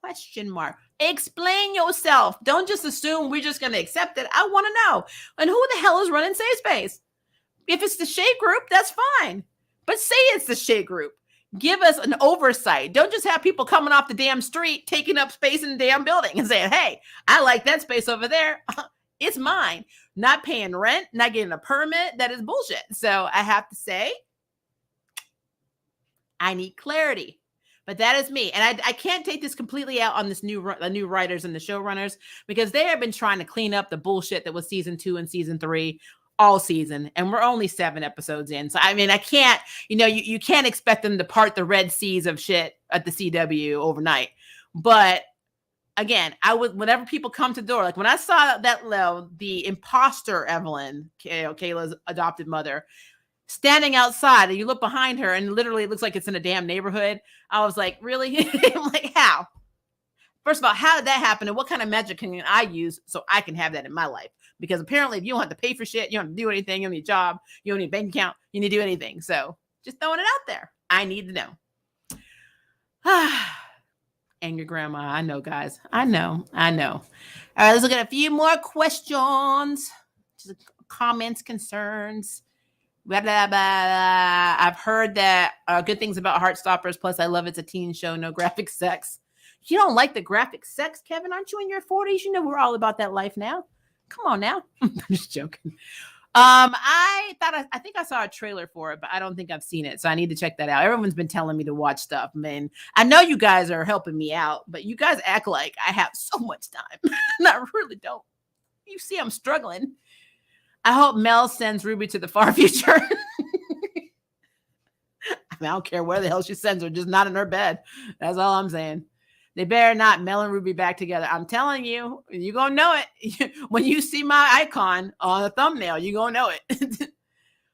question mark. Explain yourself. Don't just assume we're just going to accept it. I want to know. And who the hell is running Safe Space? If it's the Shade Group, that's fine. But say it's the Shade Group. Give us an oversight. Don't just have people coming off the damn street, taking up space in the damn building and saying, hey, I like that space over there. It's mine. Not paying rent, not getting a permit. That is bullshit. So I have to say, I need clarity. But that is me. And I can't take this completely out on the new writers and the showrunners, because they have been trying to clean up the bullshit that was season 2 and season 3 all season. And we're only 7 episodes in. So, I mean, I can't, you can't expect them to part the Red Seas of shit at the CW overnight. But again, whenever people come to the door, like when I saw that the imposter Evelyn, Kayla's adopted mother, standing outside, and you look behind her and literally it looks like it's in a damn neighborhood. I was like, really? I'm like, how? First of all, how did that happen? And what kind of magic can I use so I can have that in my life? Because apparently if you don't have to pay for shit, you don't have to do anything, you don't need a job, you don't need a bank account, you need to do anything. So just throwing it out there. I need to know. And your grandma. I know, guys. I know. All right, let's look at a few more questions. Just comments, concerns. Blah, blah, blah. I've heard that good things about Heartstoppers. Plus, I love it's a teen show, no graphic sex. You don't like the graphic sex, Kevin? Aren't you in your 40s? You know we're all about that life now. Come on now. I'm just joking. I think I saw a trailer for it, but I don't think I've seen it. So I need to check that out. Everyone's been telling me to watch stuff. Man, I know you guys are helping me out, but you guys act like I have so much time. And I really don't. You see, I'm struggling. I hope Mel sends Ruby to the far future. I don't care where the hell she sends her, just not in her bed. That's all I'm saying. They better not Mel and Ruby back together. I'm telling you, you're going to know it. When you see my icon on the thumbnail, you're going to know it.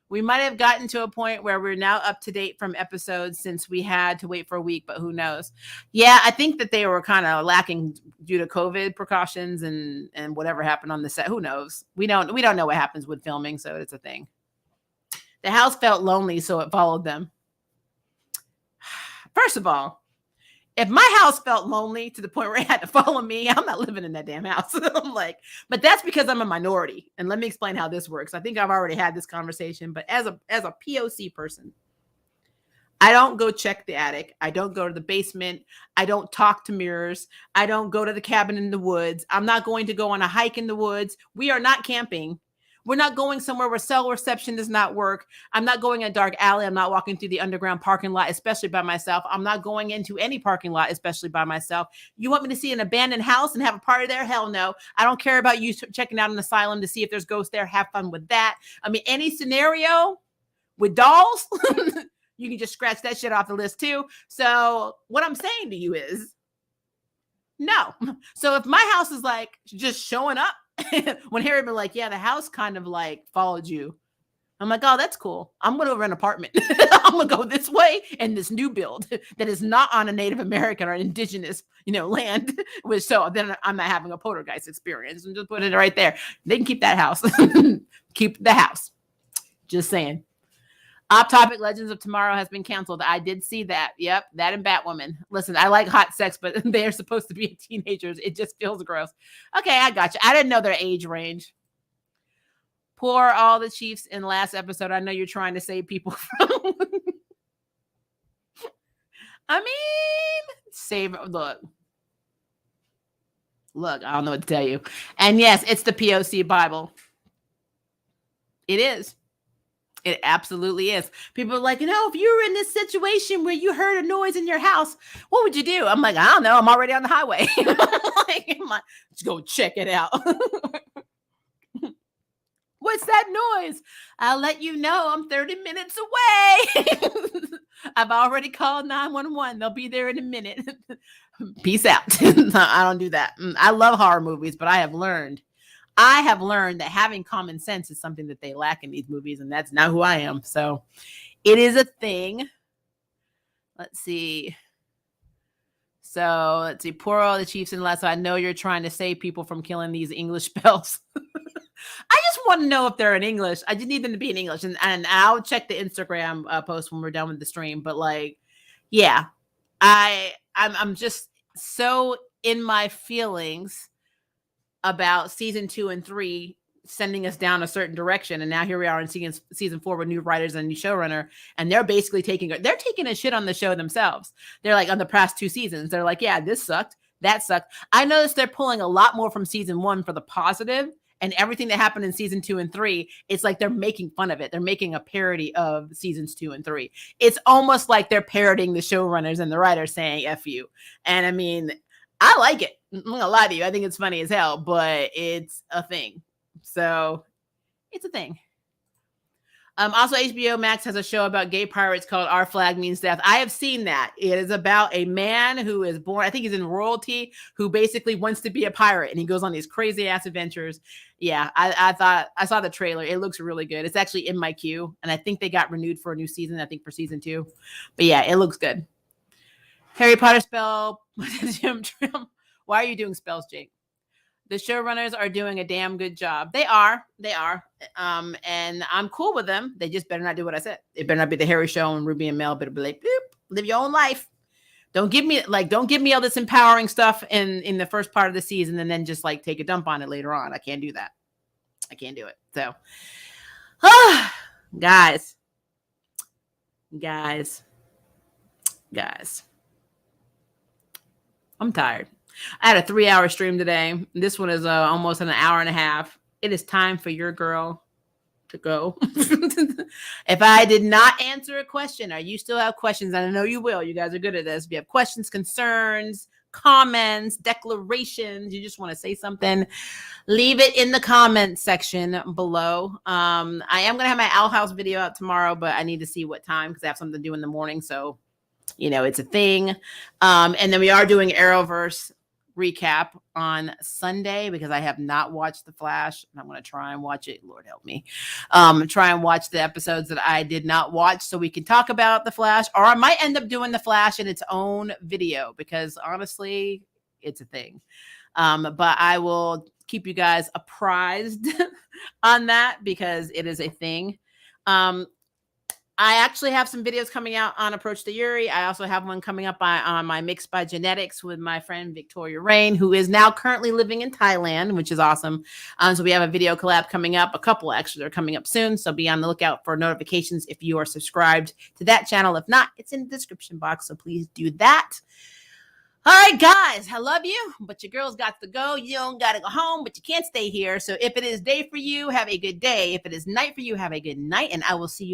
We might have gotten to a point where we're now up to date from episodes since we had to wait for a week, but who knows? Yeah, I think that they were kind of lacking due to COVID precautions and whatever happened on the set. Who knows? We don't know what happens with filming, so it's a thing. The house felt lonely, so it followed them. First of all, if my house felt lonely to the point where it had to follow me, I'm not living in that damn house. I'm like, but that's because I'm a minority. And let me explain how this works. I think I've already had this conversation, but as a POC person, I don't go check the attic. I don't go to the basement. I don't talk to mirrors. I don't go to the cabin in the woods. I'm not going to go on a hike in the woods. We are not camping. We're not going somewhere where cell reception does not work. I'm not going in a dark alley. I'm not walking through the underground parking lot, especially by myself. I'm not going into any parking lot, especially by myself. You want me to see an abandoned house and have a party there? Hell no. I don't care about you checking out an asylum to see if there's ghosts there. Have fun with that. I mean, any scenario with dolls, you can just scratch that shit off the list too. So what I'm saying to you is no. So if my house is like just showing up, when Harry been like, yeah, the house kind of like followed you. I'm like, oh, that's cool. I'm going to rent an apartment. I'm going to go this way in this new build that is not on a Native American or indigenous, land. So then I'm not having a poltergeist experience. And just put it right there. They can keep that house. Keep the house. Just saying. Off Topic Legends of Tomorrow has been canceled. I did see that. Yep, that and Batwoman. Listen, I like hot sex, but they're supposed to be teenagers. It just feels gross. Okay, I got you. I didn't know their age range. Poor all the Chiefs in last episode. I know you're trying to save people from. I mean, save. Look, I don't know what to tell you. And yes, it's the POC Bible. It is. It absolutely is. People are like, if you were in this situation where you heard a noise in your house, what would you do? I'm like, I don't know. I'm already on the highway. Let's go check it out. What's that noise? I'll let you know. I'm 30 minutes away. I've already called 911. They'll be there in a minute. Peace out. I don't do that. I love horror movies, but I have learned that having common sense is something that they lack in these movies, and that's not who I am. So it is a thing. Let's see. Poor all the Chiefs in last. So I know you're trying to save people from killing these English spells. I just want to know if they're in English. I just need them to be in English, and I'll check the Instagram post when we're done with the stream. But yeah, I'm just so in my feelings about season 2 and 3 sending us down a certain direction, and now here we are in season 4 with new writers and new showrunner, and they're basically taking a shit on the show themselves. They're like, on the past 2 seasons, they're like, yeah, this sucked, that sucked. I noticed they're pulling a lot more from season 1 for the positive, and everything that happened in season 2 and 3, it's like they're making fun of it. They're making a parody of seasons 2 and 3. It's almost like they're parodying the showrunners and the writers saying F you. And I mean, I like it. I'm not gonna lie to you. I think it's funny as hell, but it's a thing. So it's a thing. Also, HBO Max has a show about gay pirates called Our Flag Means Death. I have seen that. It is about a man who is born, I think he's in royalty, who basically wants to be a pirate, and he goes on these crazy ass adventures. Yeah, I saw the trailer. It looks really good. It's actually in my queue, and I think they got renewed for a new season, I think for season 2. But yeah, it looks good. Harry Potter spell. Why are you doing spells, Jake? The showrunners are doing a damn good job. They are. And I'm cool with them. They just better not do what I said. It better not be the Harry show and Ruby and Mel better be like, boop, live your own life. Don't give me all this empowering stuff in the first part of the season and then just take a dump on it later on. I can't do that. I can't do it. So, guys. I'm tired. I had a 3-hour stream today. This one is almost an hour and a half. It is time for your girl to go. If I did not answer a question, or you still have questions, and I know you will. You guys are good at this. If you have questions, concerns, comments, declarations, you just want to say something, leave it in the comments section below. I am going to have my Owl House video out tomorrow, but I need to see what time because I have something to do in the morning. So, it's a thing. And then we are doing Arrowverse recap on Sunday because I have not watched The Flash, and I'm going to try and watch it. Lord help me. Try and watch the episodes that I did not watch so we can talk about The Flash, or I might end up doing The Flash in its own video because honestly, it's a thing. But I will keep you guys apprised on that because it is a thing. I actually have some videos coming out on Approach to Yuri. I also have one coming up on my Mix by Genetics with my friend Victoria Rain, who is now currently living in Thailand, which is awesome. So we have a video collab coming up. A couple actually are coming up soon. So be on the lookout for notifications if you are subscribed to that channel. If not, it's in the description box. So please do that. All right, guys, I love you, but your girl's got to go. You don't got to go home, but you can't stay here. So if it is day for you, have a good day. If it is night for you, have a good night, and I will see you